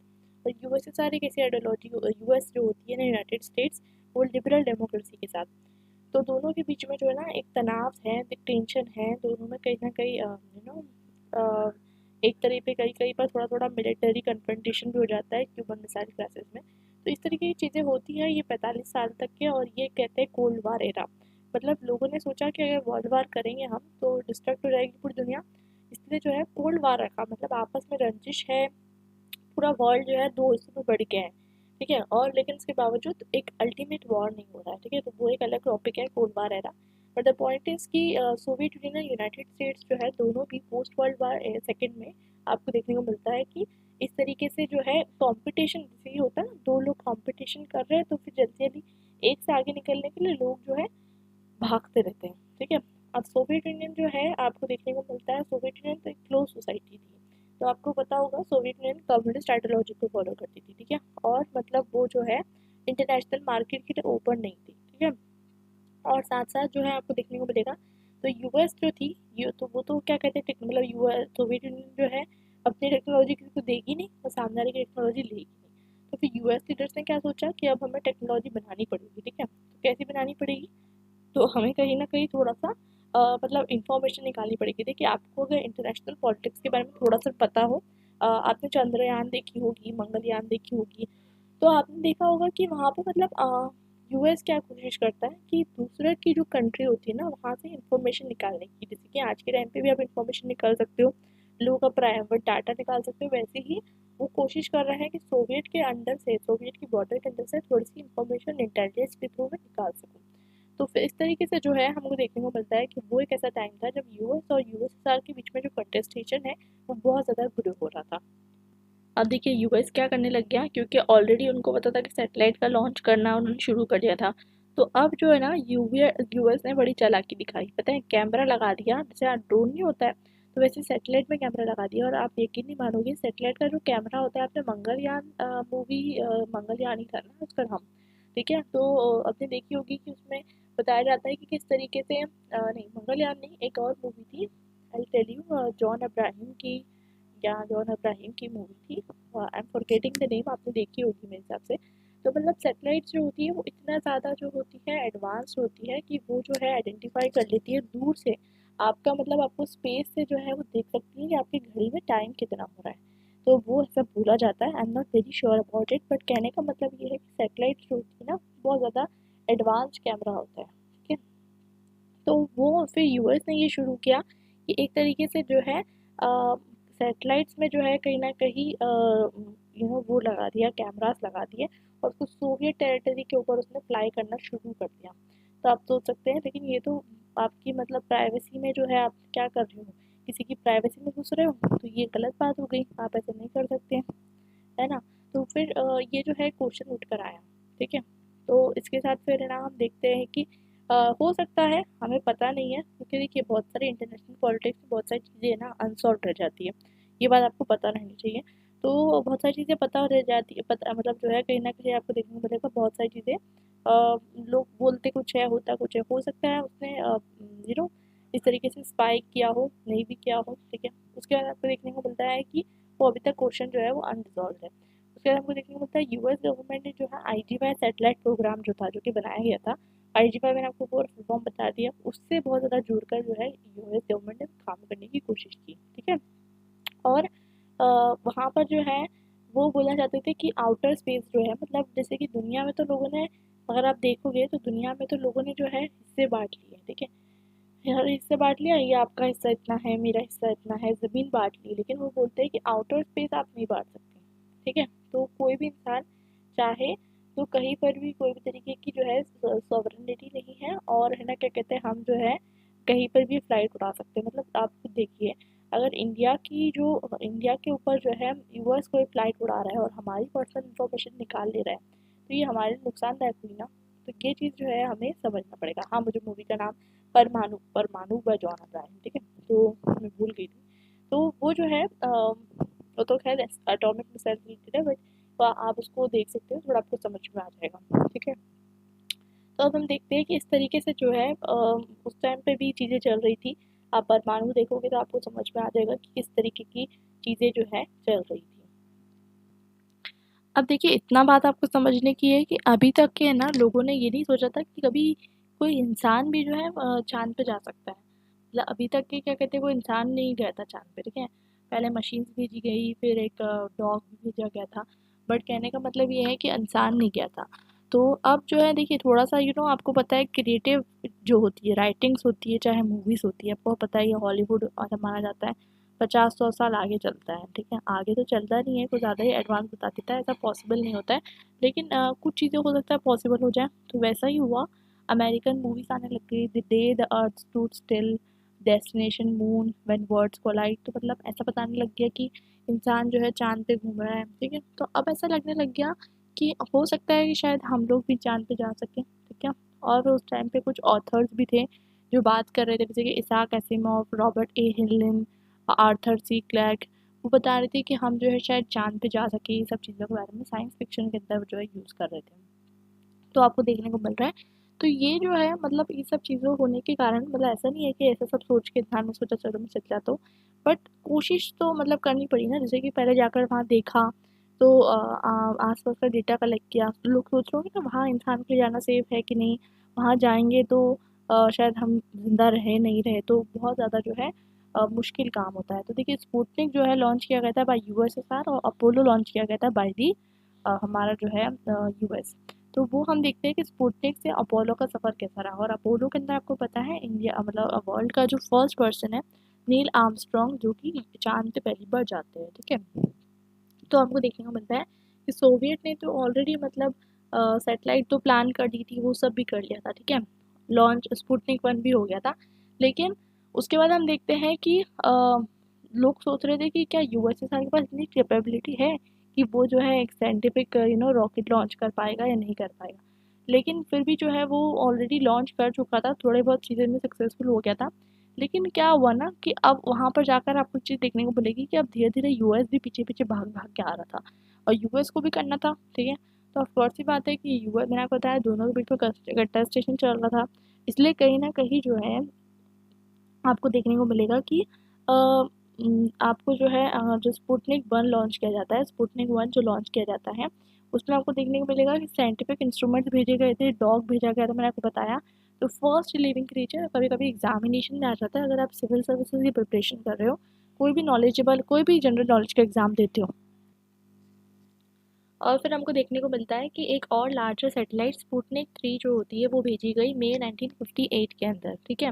Speaker 1: और यूएसएसआर एक ऐसी आइडियोलॉजी, यूएस जो होती है ना, यूनाइटेड स्टेट्स, वो लिबरल डेमोक्रेसी के साथ। तो दोनों के बीच में जो है ना एक तनाव है, एक टेंशन है, दोनों में कहीं ना कहीं एक तरह पे कहीं कहीं पर थोड़ा थोड़ा मिलिट्री कन्फ्रंटेशन भी हो जाता है क्यूबन मिसाइल क्राइसिस में। तो इस तरीके की चीज़ें होती हैं ये 45 साल तक के, और ये कहते हैं कोल्ड वार एरा। मतलब लोगों ने सोचा कि अगर वर्ल्ड वार करेंगे हम तो डिस्ट्रक्ट हो जाएगी पूरी दुनिया, इसलिए जो है कोल्ड वार रखा, मतलब आपस में रंजिश है, पूरा वर्ल्ड जो है दो हिस्सों में बढ़ गया है। ठीक है, और लेकिन इसके बावजूद एक अल्टीमेट वॉर नहीं हो रहा है। ठीक है, तो वो एक अलग टॉपिक है cold war era. But the point is कि सोवियत यूनियन और यूनाइटेड स्टेट्स जो है दोनों भी पोस्ट वर्ल्ड वार सेकेंड में आपको देखने को मिलता है कि इस तरीके से जो है कंपटीशन जैसे ही होता है ना, दो लोग कंपटीशन कर रहे हैं तो फिर जल्दी जल्दी एक से आगे निकलने के लिए लोग जो है भागते रहते हैं। ठीक है, अब सोवियत यूनियन जो है आपको देखने को मिलता है, सोवियत यूनियन तो एक क्लोज सोसाइटी थी। तो आपको पता होगा सोवियत यूनियन कम्युनिस्ट आइडियोलॉजी को फॉलो करती थी। ठीक है, और मतलब वो जो है इंटरनेशनल मार्केट की तरफ ओपन नहीं थी। ठीक है, और साथ साथ जो है आपको देखने को मिलेगा, तो यूएस जो थी, ये तो वो तो क्या कहते हैं, मतलब यूएस सोवियत यूनियन जो है अपनी टेक्नोलॉजी किसी को देगी नहीं और सामने वाले की टेक्नोलॉजी लेगी नहीं। तो फिर यूएस लीडर्स ने क्या सोचा कि अब हमें टेक्नोलॉजी बनानी पड़ेगी। ठीक है, तो कैसी बनानी पड़ेगी, तो हमें कहीं न कहीं थोड़ा-सा मतलब इन्फॉर्मेशन निकालनी पड़ेगी। देखिए, आपको अगर इंटरनेशनल पॉलिटिक्स के बारे में थोड़ा-सा पता हो, आपने चंद्रयान देखी होगी, मंगलयान देखी होगी, तो आपने देखा होगा कि वहाँ पे मतलब यूएस क्या कोशिश करता है कि दूसरे की जो कंट्री होती है ना, वहाँ से इन्फॉर्मेशन निकालने की। जैसे कि आज के टाइम पे भी आप इन्फॉर्मेशन निकाल सकते हो, लोगों का प्राइवेट डाटा निकाल सकते हो, वैसे ही वो कोशिश कर रहे हैं कि सोवियत के अंडर से, सोवियत की बॉर्डर के अंदर से थोड़ी-सी इन्फॉर्मेशन इंटेलिजेंस के थ्रू मैं निकाल सकूँ। तो फिर इस तरीके से जो है हमको देखने को मिलता है कि वो एक ऐसा टाइम था जब यूएस और यूएसएसआर के बीच में जो कंटेस्टेशन है वो बहुत ज़्यादा ग्रो हो रहा था। अब देखिए यूएस क्या करने लग गया, क्योंकि ऑलरेडी उनको पता था कि सैटेलाइट का लॉन्च करना उन्होंने शुरू कर दिया था। तो अब जो है ना यूएस ने बड़ी चालाकी दिखाई, पता है, कैमरा लगा दिया, जैसे ड्रोन नहीं होता है तो वैसे सैटेलाइट में कैमरा लगा दिया। और आप यकीन नहीं मानोगे, सैटेलाइट का जो कैमरा होता है, आपने मंगलयान मूवी, मंगलयान ही था ना उसका नाम, ठीक है, तो आपने देखी होगी कि उसमें बताया जाता है कि किस तरीके से नहीं मंगलयान नहीं, एक और मूवी थी, I tell you, John Abraham की, या जॉन अब्राहम की मूवी थी, I am forgetting the name, आपने देखी होगी मेरे हिसाब से। तो मतलब सैटेलाइट जो होती है वो इतना ज़्यादा जो होती है एडवांस होती है कि वो जो है आइडेंटिफाई कर लेती है दूर से आपका, मतलब आपको स्पेस से जो है वो देख सकती है कि आपकी घड़ी में टाइम कितना हो रहा है। तो वो सब भूला जाता है, I am not very sure about it, but कहने का मतलब ये है कि सैटेलाइट जो होती है ना बहुत ज़्यादा एडवांस कैमरा होता है। ठीक है, तो वो फिर यूएस ने ये शुरू किया कि एक तरीके से जो है सैटेलाइट्स में जो है कहीं ना कहीं वो लगा दिया, कैमरास लगा दिए, और उसको सोवियत टेरिटरी के ऊपर उसने फ्लाई करना शुरू कर दिया। तो आप सोच सकते हैं, लेकिन ये तो आपकी मतलब प्राइवेसी में जो है आप क्या कर रहे हो, किसी की प्राइवेसी में घुस रहे हो, तो ये गलत बात हो गई, आप ऐसे नहीं कर सकते हैं, है ना। तो फिर ये जो है क्वेश्चन उठ कर आया। ठीक है, तो इसके साथ फिर है ना हम देखते हैं कि हो सकता है, हमें पता नहीं है, क्योंकि देखिए बहुत सारी इंटरनेशनल पॉलिटिक्स में बहुत सारी चीज़ें है ना अनसॉल्व रह जाती है, ये बात आपको पता रहनी चाहिए। तो बहुत सारी चीज़ें पता रह जाती है, पता मतलब जो है कहीं ना कहीं आपको देखने को मिलेगा बहुत सारी चीज़ें लोग बोलते कुछ है, होता कुछ है, हो सकता है उसने इस तरीके से स्पाई किया हो, नहीं भी किया हो। ठीक है, उसके बाद आपको देखने को मिलता है कि वो अभी तक क्वेश्चन जो है वो अनरिजॉल्व है। उसके बाद हमको देखने को मिलता है यूएस गवर्नमेंट ने जो है आईजीवाई सैटेलाइट प्रोग्राम जो था, जो कि बनाया गया था, आईजीवाई मैंने आपको पूरा फुल फॉर्म बता दिया, उससे बहुत ज़्यादा जुड़कर जो है यूएस गवर्नमेंट ने काम करने की कोशिश की। ठीक है, और वहाँ पर जो है वो बोलना चाहते थे कि आउटर स्पेस जो है, मतलब जैसे कि दुनिया में तो लोगों ने, अगर आप देखोगे तो दुनिया में तो लोगों ने जो है हिस्से बांट लिए। ठीक है, हर हिस्से बांट लिया, ये आपका हिस्सा इतना है, मेरा हिस्सा इतना है, ज़मीन बांट ली, लेकिन वो बोलते हैं कि आउटर स्पेस आप नहीं बांट सकते। ठीक है, तो कोई भी इंसान चाहे तो कहीं पर भी कोई भी तरीके की जो है सॉवरेनिटी नहीं है, और है ना क्या कहते हैं, हम जो है कहीं पर भी फ्लाइट उड़ा सकते हैं। मतलब आप खुद देखिए, अगर इंडिया के ऊपर जो है यूएस कोई फ्लाइट उड़ा रहा है और हमारी पर्सनल इन्फॉर्मेशन निकाल ले रहा है, तो ये हमारे लिए नुकसानदायक हुई ना। तो ये चीज़ जो है हमें समझना पड़ेगा। हाँ, मुझे मूवी का नाम परमाणु परमाणु बाय जॉन अब्राहम, ठीक है, तो मैं भूल गई थी। तो वो जो है वो तो खैर एटॉमिक मिसाइल रिलेटेड है, बट आप उसको देख सकते हो, थोड़ा आपको समझ में आ जाएगा, ठीक है। तो अब हम देखते हैं कि इस तरीके से जो है उस टाइम पे भी चीज़ें चल रही थी। आप परमाणु देखोगे तो आपको समझ में आ जाएगा कि किस तरीके की चीज़ें जो है चल रही थी। अब देखिए, इतना बात आपको समझने की है कि अभी तक के है ना, लोगों ने ये नहीं सोचा था कि कभी कोई इंसान भी जो है चाँद पे जा सकता है। मतलब अभी तक के क्या कहते हैं, कोई इंसान नहीं गया था चाँद पे, ठीक है। पहले मशीन्स भेजी गई, फिर एक डॉग भी भेजा गया था, बट कहने का मतलब ये है कि इंसान नहीं गया था। तो अब जो है देखिए, थोड़ा सा आपको पता है, क्रिएटिव जो होती है, राइटिंग्स होती है, चाहे मूवीज़ होती है, आपको पता है ये हॉलीवुड ऐसा माना जाता है 50-100 साल आगे चलता है, ठीक है। आगे तो चलता नहीं है, कुछ ज़्यादा ही एडवांस बता देता है, ऐसा पॉसिबल नहीं होता है। लेकिन कुछ चीज़ें हो सकता है पॉसिबल हो जाए, तो वैसा ही हुआ। अमेरिकन मूवीज़ आने लग गई, the day the earth stood still, destination moon, when worlds collide. तो मतलब ऐसा बताने लग गया कि इंसान जो है चाँद पे घूम रहा है, ठीक है। तो अब ऐसा लगने लग गया कि हो सकता है कि शायद हम लोग भी चाँद पे जा सकें, ठीक है। और उस टाइम पे कुछ ऑथर्स भी थे जो बात कर रहे थे, जैसे कि Isaac Asimov, Robert A Heinlein, Arthur C Clarke. वो बता रहे थे कि हम जो है शायद चाँद पे जा सके, ये सब चीज़ों के बारे में साइंस फिक्शन के अंदर जो है यूज़ कर रहे थे। तो आपको देखने को मिल रहा है। तो ये जो है मतलब ये सब चीज़ों होने के कारण, मतलब ऐसा नहीं है कि ऐसा सब सोच के इंसान ने सोचा चलो मैं चल जाता हूँ, बट कोशिश तो मतलब करनी पड़ी ना। जैसे कि पहले जाकर वहाँ देखा, तो आसपास का डेटा कलेक्ट किया, तो लोग सोच रहे होंगे ना वहाँ इंसान के लिए जाना सेफ है कि नहीं, वहाँ जाएंगे तो शायद हम जिंदा रहे नहीं रहे, तो बहुत ज़्यादा जो है मुश्किल काम होता है। तो देखिए, स्पुतनिक जो है लॉन्च किया गया था बाय यूएसएसआर, और अपोलो लॉन्च किया गया था बाय दी हमारा जो है यूएस। तो वो हम देखते हैं कि स्पुतनिक से अपोलो का सफ़र कैसा रहा। और अपोलो के अंदर आपको पता है, इंडिया मतलब वर्ल्ड का जो फर्स्ट पर्सन है नील आर्मस्ट्रॉन्ग, जो कि चांद पे पहली बार जाते हैं, ठीक है। तो आपको देखने को मिलता है कि सोवियत ने तो ऑलरेडी मतलब सैटेलाइट तो प्लान कर दी थी, वो सब भी कर लिया था, ठीक है। लॉन्च स्पुतनिक 1 भी हो गया था। लेकिन उसके बाद हम देखते हैं कि लोग सोच रहे थे कि क्या यूएसएसआर के पास इतनी कैपेबिलिटी है कि वो जो है एक साइंटिफिक रॉकेट लॉन्च कर पाएगा या नहीं कर पाएगा। लेकिन फिर भी जो है वो ऑलरेडी लॉन्च कर चुका था, थोड़े बहुत चीज़ें में सक्सेसफुल हो गया था। लेकिन क्या हुआ ना कि अब वहाँ पर जाकर आपको चीज़ देखने को मिलेगी कि अब धीरे-धीरे यूएस भी पीछे-पीछे भाग-भाग के आ रहा था, और यूएस को भी करना था, ठीक है। तो ऑफ कोर्स सी बात है कि यूएस, मैंने आपको बताया, दोनों के बीच में कंटेस्टेशन चल रहा था। इसलिए कहीं न कहीं जो है आपको देखने को मिलेगा कि आपको जो है जो स्पुतनिक 1 लॉन्च किया जाता है, स्पुतनिक 1 जो लॉन्च किया जाता है, उसमें आपको देखने को मिलेगा कि साइंटिफिक इंस्ट्रूमेंट्स भेजे गए थे, डॉग भेजा गया था, मैंने आपको बताया। तो फर्स्ट लिविंग क्रीचर कभी-कभी एग्जामिनेशन में आ जाता है, अगर आप सिविल सर्विसेज की प्रिपरेशन कर रहे हो, कोई भी नॉलेजेबल, कोई भी जनरल नॉलेज का एग्ज़ाम देते हो। और फिर हमको देखने को मिलता है कि एक और लार्जर सैटेलाइट स्पुतनिक 3 जो होती है वो भेजी गई मई 1958 के अंदर, ठीक है।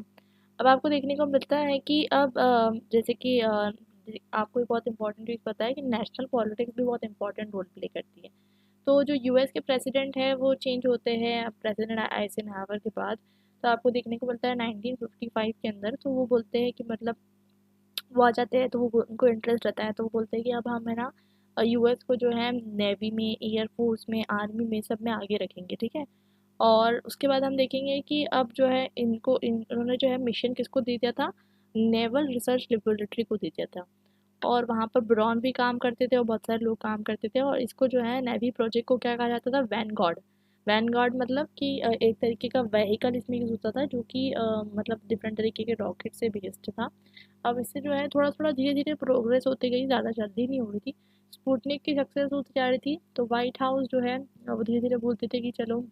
Speaker 1: अब आपको देखने को मिलता है कि अब जैसे कि आपको एक बहुत इंपॉर्टेंट चीज़ पता है कि नेशनल पॉलिटिक्स भी बहुत इंपॉर्टेंट रोल प्ले करती है। तो जो यूएस के प्रेसिडेंट हैं वो चेंज होते हैं प्रेसिडेंट आइजनहावर के बाद। तो आपको देखने को मिलता है 1955 के अंदर, तो वो बोलते हैं कि मतलब वो आ जाते हैं, तो वो उनको इंटरेस्ट रहता है, तो वो बोलते हैं कि अब हम है ना यूएस को जो है नेवी में, एयरफोर्स में, आर्मी में, सब में आगे रखेंगे, ठीक है। और उसके बाद हम देखेंगे कि अब जो है इन्होंने जो है मिशन किसको दे दिया था, नेवल रिसर्च लेबोरेटरी को दे दिया था। और वहाँ पर ब्रॉन भी काम करते थे और बहुत सारे लोग काम करते थे, और इसको जो है नेवी प्रोजेक्ट को क्या कहा जाता था, वैनगार्ड। वैनगार्ड मतलब कि एक तरीके का व्हीकल इसमें यूज़ होता था, जो कि मतलब डिफरेंट तरीके के रॉकेट से बेस्ड था। अब इससे जो है थोड़ा थोड़ा धीरे धीरे प्रोग्रेस होती गई, ज़्यादा जल्दी नहीं हो रही थी। स्पुतनिक की सक्सेस होती जा रही थी, तो वाइट हाउस जो है वो धीरे धीरे बोलते थे कि चलो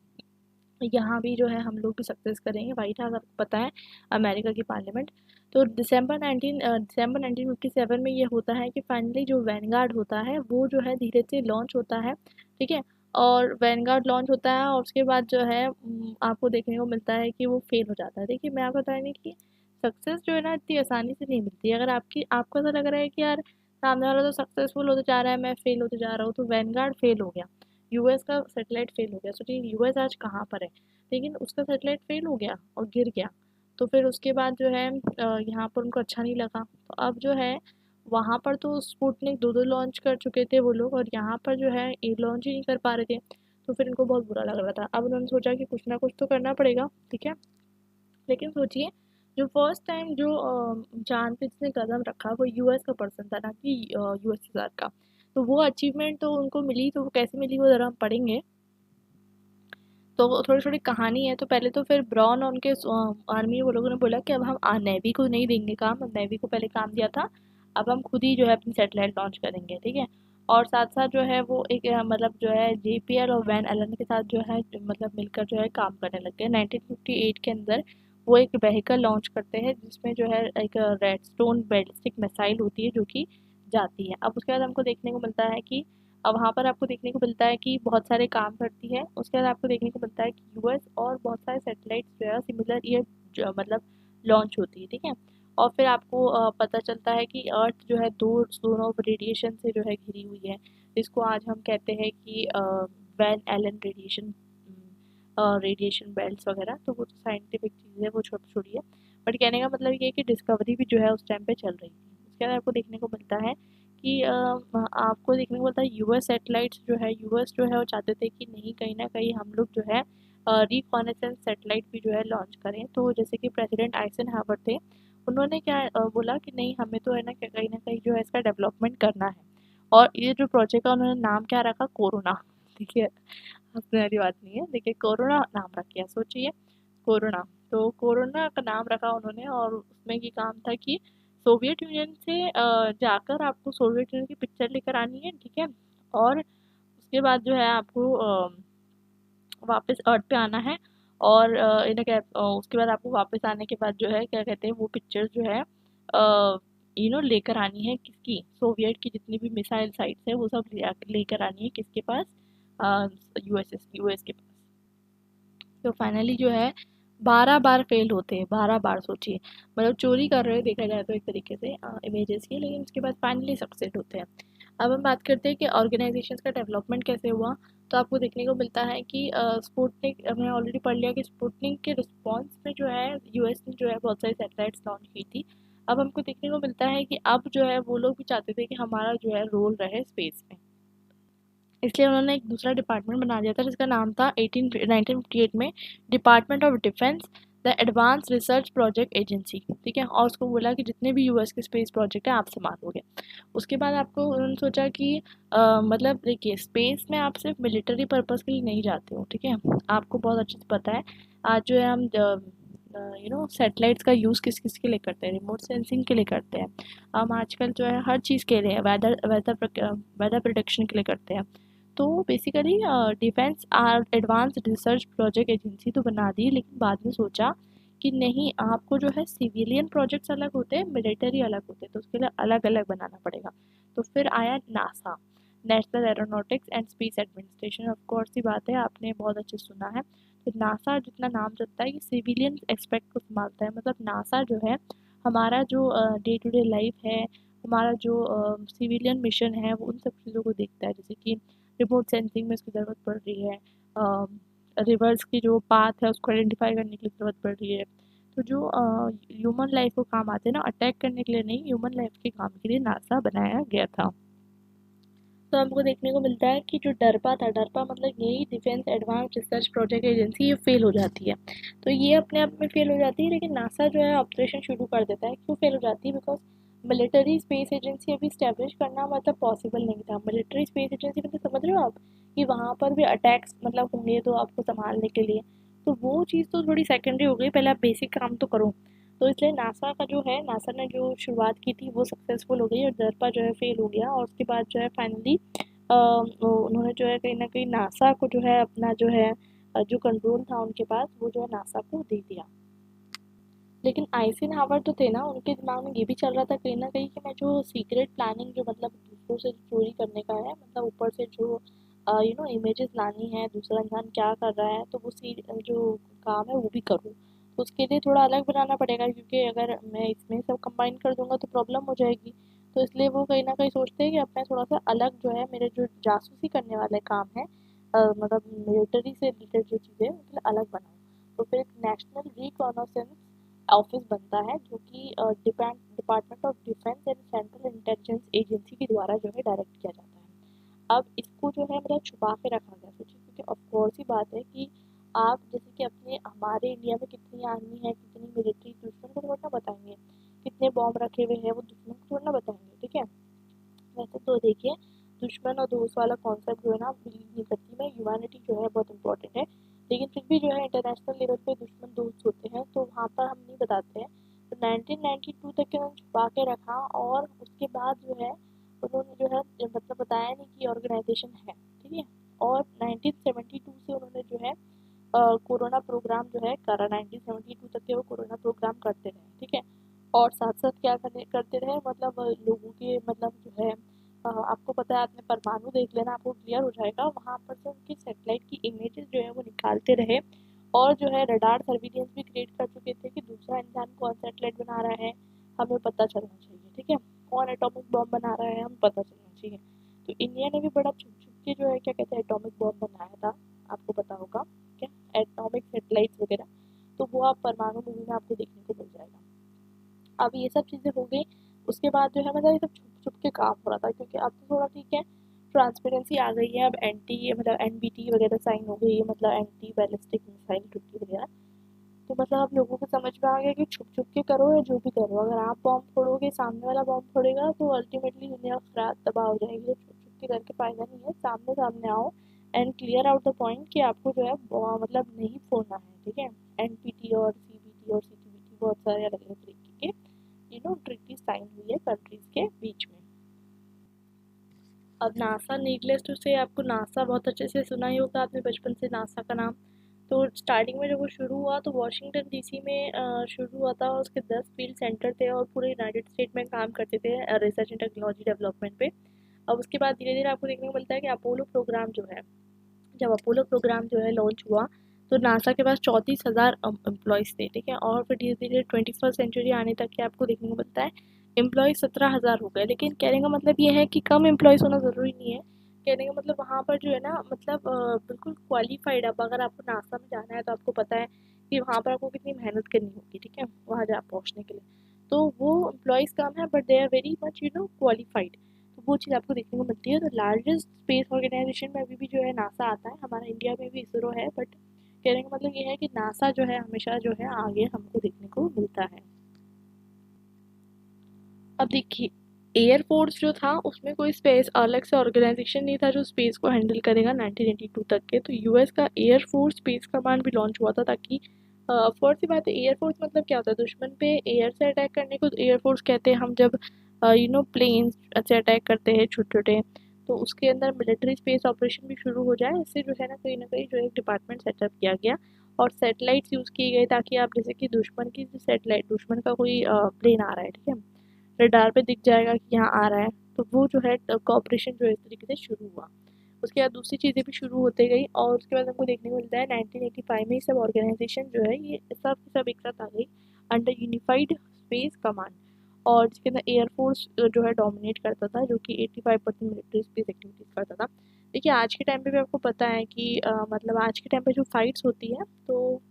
Speaker 1: यहाँ भी जो है हम लोग भी सक्सेस करेंगे। व्हाइट हाउस आपको पता है अमेरिका की पार्लियामेंट। तो दिसंबर 1957 में ये होता है कि फाइनली जो वैनगार्ड होता है वो जो है धीरे से लॉन्च होता है, ठीक है। और वैनगार्ड लॉन्च होता है, और उसके बाद जो है आपको देखने को मिलता है कि वो फेल हो जाता है। देखिए, मैं आपको बताऊँगी कि सक्सेस जो है ना इतनी आसानी से नहीं मिलती है। अगर आपको ऐसा लग रहा है कि यार सामने वाला तो सक्सेसफुल होते जा रहा है, मैं फेल होते जा रहा हूँ, तो वैनगार्ड फेल हो गया, यूएस का सैटेलाइट फेल हो गया। सोचिए यूएस आज कहाँ पर है, लेकिन उसका सैटेलाइट फेल हो गया और गिर गया। तो फिर उसके बाद जो है यहाँ पर उनको अच्छा नहीं लगा, तो अब जो है वहाँ पर तो स्पुतनिक 2-2 लॉन्च कर चुके थे वो लोग, और यहाँ पर जो है एक लॉन्च ही नहीं कर पा रहे थे। तो फिर इनको बहुत बुरा लग रहा था। अब उन्होंने सोचा कि कुछ ना कुछ तो करना पड़ेगा, ठीक है। लेकिन सोचिए, जो फर्स्ट टाइम जो चाँद पे जिसने कदम रखा वो यूएस का पर्सन था, ना कि यूएसएसआर का। तो वो अचीवमेंट तो उनको मिली, तो वो कैसे मिली वो ज़रा हम पढ़ेंगे। तो थोड़ी-थोड़ी कहानी है। तो पहले तो फिर ब्राउन और उनके आर्मी वो लोगों ने बोला कि अब हम नेवी को नहीं देंगे काम, अब नेवी को पहले काम दिया था, अब हम खुद ही जो है अपनी सैटेलाइट लॉन्च करेंगे, ठीक है। और साथ-साथ जो है वो एक मतलब जो है जेपीएल और वैन एलन के साथ जो है मतलब मिलकर जो है काम करने लग गए। 1958 के अंदर वो एक व्हीकल लॉन्च करते हैं जिसमें जो है एक रेडस्टोन बैलिस्टिक मिसाइल होती है जो कि जाती है। अब उसके बाद हमको देखने को मिलता है कि अब वहाँ पर आपको देखने को मिलता है कि बहुत सारे काम करती है। उसके बाद आपको देखने को मिलता है कि यूएस और बहुत सारे सैटेलाइट्स जो है सिमिलर ये मतलब लॉन्च होती है, ठीक है। और फिर आपको पता चलता है कि अर्थ जो है दो जोन ऑफ रेडिएशन से जो है घिरी हुई है, जिसको आज हम कहते हैं कि Van Allen radiation radiation belts वगैरह। तो वो तो साइंटिफिक चीज़ है, वो छोटी छोटी है, बट कहने का मतलब ये है कि डिस्कवरी भी जो है उस टाइम पे चल रही थी। उसके बाद आपको देखने को मिलता है कि आपको देखने को मिलता है यूएस सैटेलाइट्स जो है, यूएस जो है वो चाहते थे कि नहीं कहीं ना कहीं हम लोग जो है रिकॉनेसेंस सैटेलाइट भी जो है लॉन्च करें। तो जैसे कि प्रेसिडेंट आइजनहावर थे, उन्होंने क्या बोला कि नहीं हमें तो है ना कहीं जो है इसका डेवलपमेंट करना है। और ये जो प्रोजेक्ट का उन्होंने नाम क्या रखा, कोरोना, ठीक है। हंसने वाली बात नहीं है, देखिए कोरोना नाम रख दिया, सोचिए कोरोना। तो कोरोना का नाम रखा उन्होंने, और उसमें ये काम था कि सोवियत यूनियन से जाकर आपको सोवियत यूनियन की पिक्चर लेकर आनी है, ठीक है। और उसके बाद जो है आपको वापस अर्थ पे आना है। और इन्हें क्या उसके बाद आपको वापस आने के बाद जो है क्या कहते हैं वो पिक्चर जो है लेकर आनी है, किसकी, सोवियत की जितनी भी मिसाइल साइट्स है वो सब लेकर आनी है किसके पास, यूएस के पास। तो फाइनली जो है 12 बार फेल होते हैं, 12 बार, सोचिए, मतलब चोरी कर रहे हैं देखा जाए तो एक तरीके से इमेजेस की, लेकिन उसके बाद फाइनली सक्सेस होते हैं। अब हम बात करते हैं कि ऑर्गेनाइजेशन का डेवलपमेंट कैसे हुआ। तो आपको देखने को मिलता है कि स्पुतनिक, हमने ऑलरेडी पढ़ लिया कि स्पुतनिक के रिस्पॉन्स में जो है यूएस ने जो है बहुत सारी सैटेलाइट्स लॉन्च की थी। अब हमको देखने को मिलता है कि अब जो है वो लोग भी चाहते थे कि हमारा जो है रोल रहे स्पेस में, इसलिए उन्होंने एक दूसरा डिपार्टमेंट बना दिया था जिसका नाम था 1958 में department of defence, the advance research project agency, ठीक है। और उसको बोला कि जितने भी यूएस के स्पेस प्रोजेक्ट है आप संभालोगे। उसके बाद आपको उन्होंने सोचा कि मतलब देखिए स्पेस में आप सिर्फ मिलिट्री पर्पज़ के लिए नहीं जाते हो, ठीक है। आपको बहुत अच्छे से पता है आज जो है हम सैटेलाइट्स का यूज़ किस किस के लिए करते हैं, रिमोट सेंसिंग के लिए करते हैं। हम आजकल जो है हर चीज़ के लिए वेदर वेदर प्रोटेक्शन के लिए करते हैं। तो basically defense or advance research project agency तो बना दी, लेकिन बाद में सोचा कि नहीं आपको जो है सिविलियन प्रोजेक्ट्स अलग होते हैं, मिलिट्री अलग होते हैं, तो उसके लिए अलग अलग बनाना पड़ेगा। तो फिर आया NASA, National Aeronautics and Space Administration. Of course ही बात है, आपने बहुत अच्छे से सुना है। तो नासा जितना नाम चलता है कि सिविलियन एस्पेक्ट को संभालता है, मतलब नासा जो है हमारा जो डे टू डे लाइफ है, हमारा जो सिविलियन मिशन है वो उन सब चीज़ों को देखता है। जैसे कि रिमोट सेंसिंग में इसकी ज़रूरत पड़ रही है, रिवर्स की जो पाथ है उसको आइडेंटिफाई करने की ज़रूरत पड़ रही है। तो जो ह्यूमन लाइफ को काम आते हैं ना, अटैक करने के लिए नहीं, ह्यूमन लाइफ के काम के लिए नासा बनाया गया था। तो हमको देखने को मिलता है कि जो डरपा था, डरपा मतलब यही defence advance research project agency, ये फेल हो जाती है। तो ये अपने आप में फेल हो जाती है, लेकिन नासा जो है ऑपरेशन शुरू कर देता है। क्यों फेल हो जाती है, बिकॉज मिलिट्री स्पेस एजेंसी अभी स्टैब्लिश करना मतलब पॉसिबल नहीं था। मिलिट्री स्पेस एजेंसी मतलब समझ रहे हो आप कि वहाँ पर भी अटैक्स मतलब होंगे तो आपको संभालने के लिए, तो वो चीज़ तो थोड़ी सेकेंडरी हो गई, पहले आप बेसिक काम तो करो। तो इसलिए नासा का जो है, नासा ने जो शुरुआत की थी वो सक्सेसफुल हो गई और डरपा जो है फेल हो गया। और उसके बाद जो है फाइनली उन्होंने जो है कहीं न कहीं नासा को जो है अपना जो है जो कंट्रोल था उनके पास वो जो है नासा को दे दिया। लेकिन आइज़नहावर जो थे ना, उनके दिमाग में ये भी चल रहा था कहीं न कहीं कि मैं जो सीक्रेट प्लानिंग जो मतलब दूसरों से चोरी करने का है, मतलब ऊपर से जो इमेजेस लानी है दूसरा इंसान क्या कर रहा है, तो वो जो काम है वो भी करूँ। तो उसके लिए थोड़ा अलग बनाना पड़ेगा, क्योंकि अगर मैं इसमें सब कंबाइन कर दूँगा तो प्रॉब्लम हो जाएगी। तो इसलिए वो कहीं न कहीं सोचते हैं कि अब मैं थोड़ा-सा अलग जो है मेरे जो जासूसी करने वाले काम हैं, मतलब मिलिट्री से रिलेटेड जो चीज़ें हैं उनके लिए अलग बनाऊँ। तो फिर नेशनल रिकॉनाइसेंस ऑफिस बनता है जो कि department of defence and central intelligence agency के द्वारा जो है डायरेक्ट किया जाता है। अब इसको जो है मतलब छुपा के रखा गया, सोचिए, क्योंकि ऑफ कोर्स ही बात है कि आप जैसे कि अपने हमारे इंडिया में कितनी आर्मी है, कितनी मिलिट्री, दुश्मन को थोड़ा ना बताएंगे। कितने बॉम्ब रखे हुए हैं वो दुश्मन को थोड़ा ना बताएंगे, ठीक है। वैसे तो देखिए, दुश्मन और दोस्त वाला कॉन्सेप्ट जो है ना बिलीव नहीं करती मैं, ह्यूमैनिटी जो है बहुत इंपॉर्टेंट है। लेकिन फिर भी जो है इंटरनेशनल लेवल पे दुश्मन दोस्त होते हैं, तो वहाँ पर हम नहीं बताते हैं। तो 1992 तक के उन्होंने छुपा के रखा, और उसके बाद जो है उन्होंने जो है मतलब बताया नहीं कि ऑर्गेनाइजेशन है, ठीक है। और 1972 से उन्होंने जो है कोरोना प्रोग्राम जो है करा, 1972 तक के वो कोरोना प्रोग्राम करते रहे, ठीक है। और साथ साथ क्या करते रहे, मतलब लोगों के मतलब जो है आपको पता है, आपने परमाणु देख लेना, आपको क्लियर हो जाएगा। वहाँ पर से उनकी सैटेलाइट की इमेजेस जो है वो निकालते रहे, और जो है रडार सर्विलेंस भी क्रिएट कर चुके थे कि दूसरा इंसान कौन सैटेलाइट बना रहा है हमें पता चलना चाहिए, ठीक है। कौन एटॉमिक बॉम्ब बना रहा है हमें पता चलना चाहिए। तो इंडिया ने भी बड़ा छुप छुप के जो है क्या कहते हैं एटॉमिक बॉम्ब बनाया था, आपको पता होगा क्या, एटॉमिक सैटेलाइट्स वगैरह। तो वो आप परमाणु मूवी में आपको देखने को मिल जाएगा। अब ये सब चीज़ें हो गई, उसके बाद जो है मतलब ये सब छुप छुप के काम हो रहा था, क्योंकि अब तो थोड़ा ठीक है, ट्रांसपेरेंसी आ गई है। अब एंटी मतलब एनबीटी वगैरह साइन हो गई है, मतलब एंटी बैलिस्टिक मिसाइल ट्रिटी वगैरह। तो मतलब अब लोगों को समझ में आ गया कि छुप छुप के करो या जो भी करो, अगर आप बॉम्ब फोड़ोगे, सामने वाला बॉम्ब फोड़ेगा, तो अल्टीमेटली दुनिया खराब तबाह हो जाएगी। तो छुप छुप के करके फायदा नहीं है, सामने सामने आओ and clear out the point कि आपको जो है मतलब नहीं फोड़ना है, ठीक है। एनपीटी और सीबीटी और सीटीबीटी बहुत सारे अलग अलग तरीके के ट्रिटी साइन हुई है कंट्रीज के बीच में। अब नासा, नीडलेस टू से, आपको नासा बहुत अच्छे से सुना ही होगा आपने बचपन से नासा का नाम। तो स्टार्टिंग में जब वो शुरू हुआ तो वॉशिंगटन डीसी में शुरू हुआ था, और उसके 10 फील्ड सेंटर थे और पूरे यूनाइटेड स्टेट में काम करते थे रिसर्च एंड टेक्नोलॉजी डेवलपमेंट पे। अब उसके बाद धीरे धीरे आपको देखने को मिलता है कि अपोलो प्रोग्राम जो है, जब अपोलो प्रोग्राम जो है लॉन्च हुआ, तो नासा के पास 34,000 एम्प्लॉयज़ थे, ठीक है। और फिर धीरे धीरे 21st सेंचुरी आने तक के आपको देखने को मिलता है एम्प्लॉयज़ 17,000 हो गए। लेकिन कहने का मतलब ये है कि कम एम्प्लॉयज़ होना ज़रूरी नहीं है। कहने का मतलब वहाँ पर जो है ना, मतलब बिल्कुल क्वालिफाइड, अब अगर आपको नासा में जाना है तो आपको पता है कि वहाँ पर आपको कितनी मेहनत करनी होगी, ठीक है, वहाँ जा पहुँचने के लिए। तो वो एम्प्लॉयज़ कम है, but they are very much qualified. तो वो चीज़ आपको देखने को मिलती है। तो लार्जेस्ट स्पेस ऑर्गेनाइजेशन में अभी भी जो है नासा आता है, हमारा इंडिया में भी इसरो है, बट कहने का मतलब ये है कि नासा जो है हमेशा जो है आगे हमको देखने को मिलता है। अब देखिए, एयरफोर्स जो था उसमें कोई स्पेस अलग से ऑर्गेनाइजेशन नहीं था जो स्पेस को हैंडल करेगा 1982 तक के। तो यूएस का एयरफोर्स स्पेस कमांड भी लॉन्च हुआ था, ताकि फर्स्ट सी बात है, एयरफोर्स मतलब क्या होता है, दुश्मन पे एयर से अटैक करने को एयरफोर्स कहते हैं। हम जब प्लेन्स से अटैक करते हैं छोटे छोटे, तो उसके अंदर मिलिट्री स्पेस ऑपरेशन भी शुरू हो जाए, इससे जो है ना कहीं जो एक डिपार्टमेंट सेटअप किया गया। और सैटेलाइट्स यूज़ किए गए, ताकि आप जैसे कि दुश्मन की जो सैटेलाइट, दुश्मन का कोई प्लेन आ रहा है, ठीक है, रडार पे दिख जाएगा कि यहाँ आ रहा है, तो वो जो है कॉपरेशन जो है इस तरीके से शुरू हुआ। उसके बाद दूसरी चीज़ें भी शुरू होते गई, और उसके बाद हमको देखने को मिलता है 1985 में ये सब ऑर्गेनाइजेशन जो है ये सब सब एक साथ आ गई अंडर यूनिफाइड स्पेस कमांड, और जिसके अंदर एयरफोर्स जो है डोमिनेट करता था, जो कि 85% मिलिट्री स्पेस एक्टिविटीज़ करता था। देखिए आज के टाइम पे भी आपको पता है कि मतलब आज के टाइम पे जो फाइट्स होती है तो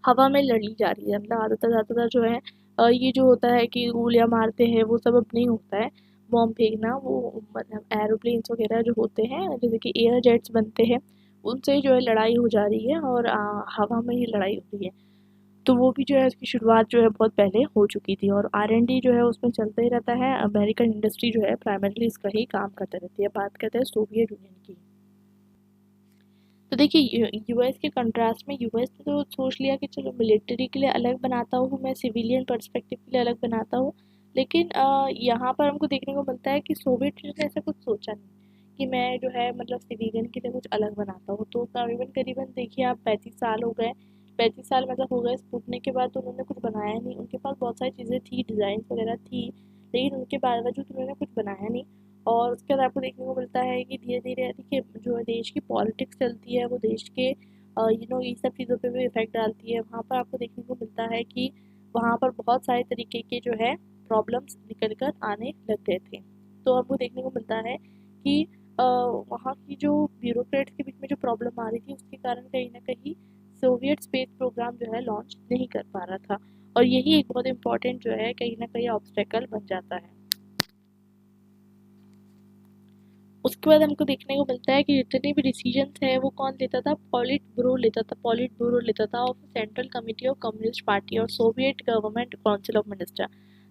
Speaker 1: हवा में लड़ी जा रही है, मतलब ज़्यादातर जो है ये जो होता है कि गोलियाँ मारते हैं वो सब अब नहीं होता है। बॉम्ब फेंकना, वो मतलब एरोप्लेन्स वगैरह जो होते हैं, जैसे कि एयर जेट्स बनते हैं, उनसे जो है लड़ाई हो जा रही है, और हवा में ही लड़ाई हो रही है। तो वो भी जो है उसकी शुरुआत जो है बहुत पहले हो चुकी थी, और आर&डी जो है उसमें चलता ही रहता है। अमेरिकन इंडस्ट्री जो है प्राइमरली इसका ही काम करते रहती है। बात करते हैं सोवियत यूनियन की। तो देखिए, यूएस के कंट्रास्ट में, यूएस ने तो सोच लिया कि चलो मिलिट्री के लिए अलग बनाता हूँ मैं, सिविलियन पर्सपेक्टिव के लिए अलग बनाता हूँ। लेकिन यहाँ पर हमको देखने को मिलता है कि सोवियत यूनियन ने ऐसा कुछ सोचा नहीं कि मैं जो है मतलब सिविलियन के लिए कुछ अलग बनाता हूँ। तो करीबन करीबन देखिए आप, 35 साल हो गए, 35 साल मतलब हो गए स्पुतनिक के बाद, तो उन्होंने कुछ बनाया नहीं। उनके पास बहुत सारी चीज़ें थी, डिज़ाइन वगैरह थी, लेकिन उनके बावजूद उन्होंने कुछ बनाया नहीं। और उसके बाद आपको देखने को मिलता है कि धीरे धीरे देखिए जो देश की पॉलिटिक्स चलती है वो देश के ये सब चीज़ों पे भी इफेक्ट डालती है। वहाँ पर आपको देखने को मिलता है कि वहाँ पर बहुत सारे तरीके के जो है प्रॉब्लम्स निकल कर आने लग गए थे। तो आपको देखने को मिलता है कि वहाँ की जो ब्यूरोक्रेट्स के बीच में जो प्रॉब्लम आ रही थी, उसके कारण कहीं ना कहीं सोवियत स्पेस प्रोग्राम जो है लॉन्च नहीं कर पा रहा था, और यही एक बहुत इंपॉर्टेंट जो है कहीं ना कहीं ऑब्स्टेकल बन जाता है। उसके बाद हमको देखने को मिलता है कि जितने भी डिसीजंस है वो कौन लेता था, पॉलिट ब्यूरो लेता था of central committee of communist party और Soviet government council of minister.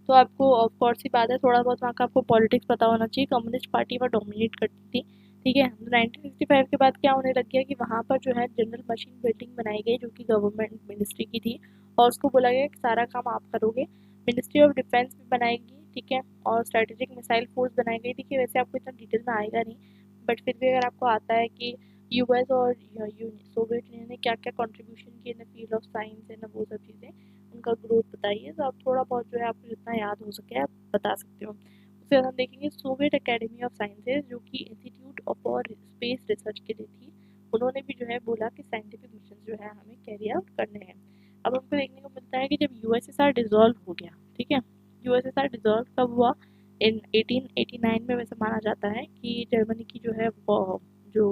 Speaker 1: तो आपको ऑफ कोर्स ही बात है, थोड़ा बहुत वहाँ का आपको पॉलिटिक्स पता होना चाहिए। कम्युनिस्ट पार्टी वहाँ डोमिनेट करती थी, ठीक है। 1965 के बाद क्या होने लग गया कि वहाँ पर जो है जनरल मशीन बिल्डिंग बनाई गई जो कि गवर्नमेंट मिनिस्ट्री की थी, और उसको बोला गया कि सारा काम आप करोगे। मिनिस्ट्री ऑफ डिफेंस भी बनाएगी, ठीक है, और स्ट्रेटेजिक मिसाइल फोर्स बनाई गई थी। कि वैसे आपको इतना डिटेल में आएगा नहीं, बट फिर भी अगर आपको आता है कि यूएस और सोवियत यूनियन ने क्या क्या कंट्रीब्यूशन किए in the field of science है ना, वो सब चीज़ें, उनका ग्रोथ बताइए। तो आप थोड़ा बहुत जो है आपको जितना याद हो सके आप बता सकते हो। उसके बाद हम देखेंगे सोवियत अकेडमी ऑफ साइंसेज जो कि इंस्टीट्यूट ऑफ और स्पेस रिसर्च के लिए थी। उन्होंने भी जो है बोला कि साइंटिफिक मिशन जो है हमें कैरी आउट करने हैं। अब हमको देखने को मिलता है कि जब यूएसएसआर डिसॉल्व हो गया, ठीक है, यूएसएसआर डिसॉल्व कब हुआ, इन 1889 में। वैसे माना जाता है कि जर्मनी की जो है जो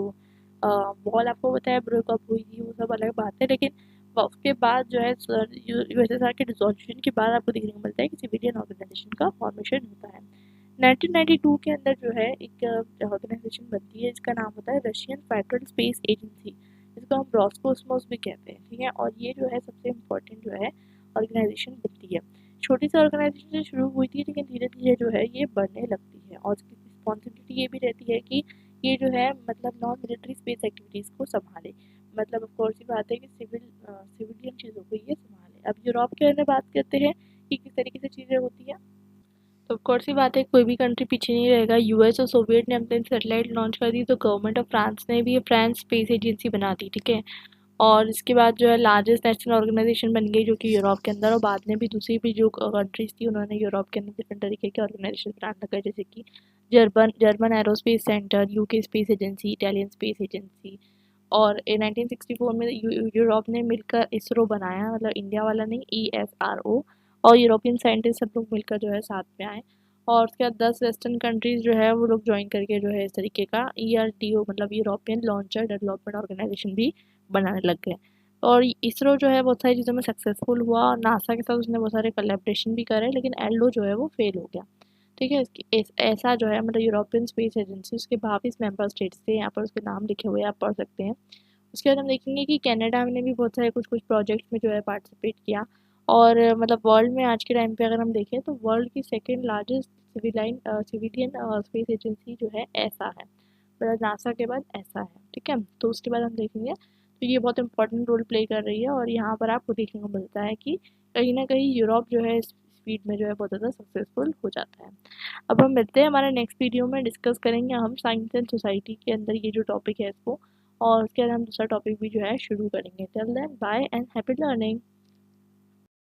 Speaker 1: वॉल आपको बताया ब्रेकअप हुई थी, वो सब अलग बात है, लेकिन उसके बाद जो है यूएसएसआर के डिसॉल्यूशन के बाद आपको देखने को मिलता है कि सिविलियन ऑर्गेनाइजेशन का फॉर्मेशन होता है। 1992 के अंदर जो है एक ऑर्गेनाइजेशन बनती है जिसका नाम होता है रशियन फेडरल स्पेस एजेंसी, जिसको हम रॉसकोस्मोस भी कहते हैं, ठीक है। और ये जो है सबसे इम्पोर्टेंट जो है ऑर्गेनाइजेशन बनती है। छोटी सी ऑर्गेनाइजेशन से शुरू हुई थी, लेकिन धीरे धीरे जो है ये बढ़ने लगती है, और इसकी रिस्पॉन्सिबिलिटी ये भी रहती है कि ये जो है मतलब नॉन मिलिट्री स्पेस एक्टिविटीज़ को संभाले। मतलब ऑफ कोर्स ही बात है कि सिविलियन चीज़ों को ये संभाले। अब यूरोप के बारे में बात करते हैं कि किस तरीके से चीज़ें होती है। तो ऑफ कोर्स ही बात है, कोई भी कंट्री पीछे नहीं रहेगा। यूएस और सोवियत ने अपने सैटेलाइट लॉन्च कर दी, तो गवर्नमेंट ऑफ फ्रांस ने भी फ्रांस स्पेस एजेंसी बना दी, ठीक है। और इसके बाद जो है लार्जेस्ट नेशनल ऑर्गेनाइजेशन बन गई जो कि यूरोप के अंदर, और बाद में भी दूसरी भी जो कंट्रीज थी उन्होंने यूरोप के अंदर डिफरेंट तरीके के ऑर्गेनाइजेशन बनाने लगा, जैसे कि German aerospace centre, UK space agency, Italian space agency. और 1964 में यूरोप ने मिलकर इसरो बनाया, मतलब इंडिया वाला नहीं, ESRO। और यूरोपियन साइंटिस्ट सब लोग मिलकर जो है साथ में आए। और उसके बाद 10 वेस्टर्न कंट्रीज जो है वो लोग ज्वाइन करके जो है इस तरीके का ERDO मतलब यूरोपियन लॉन्चर डेवलपमेंट ऑर्गेनाइजेशन भी बनाने लग गए। और इसरो जो है बहुत सारी चीज़ों में सक्सेसफुल हुआ, और नासा के साथ उसने बहुत सारे कोलैबोरेशन भी करे, लेकिन एल्डो जो है वो फेल हो गया, ठीक है। ऐसा जो है मतलब यूरोपियन स्पेस एजेंसी, उसके 22 मेंबर स्टेट्स थे, यहाँ पर उसके नाम लिखे हुए आप पढ़ सकते हैं। उसके बाद हम देखेंगे कि कनाडा ने भी बहुत सारे कुछ कुछ प्रोजेक्ट्स में जो है पार्टिसिपेट किया। और मतलब वर्ल्ड में आज के टाइम पे अगर हम देखें तो वर्ल्ड की second largest civilian space agency जो है ऐसा है, मतलब नासा के बाद ऐसा है, ठीक है। तो उसके बाद हम देखेंगे तो ये बहुत इंपॉर्टेंट रोल प्ले कर रही है, और यहाँ पर आपको देखने को मिलता है कि कहीं ना कहीं यूरोप जो है इस स्पीड में जो है बहुत ज़्यादा सक्सेसफुल हो जाता है। अब हम मिलते हैं हमारे नेक्स्ट वीडियो में, डिस्कस करेंगे हम साइंस एंड सोसाइटी के अंदर ये जो टॉपिक है इसको, और उसके बाद हम दूसरा टॉपिक भी जो है शुरू करेंगे। Till then bye and happy learning.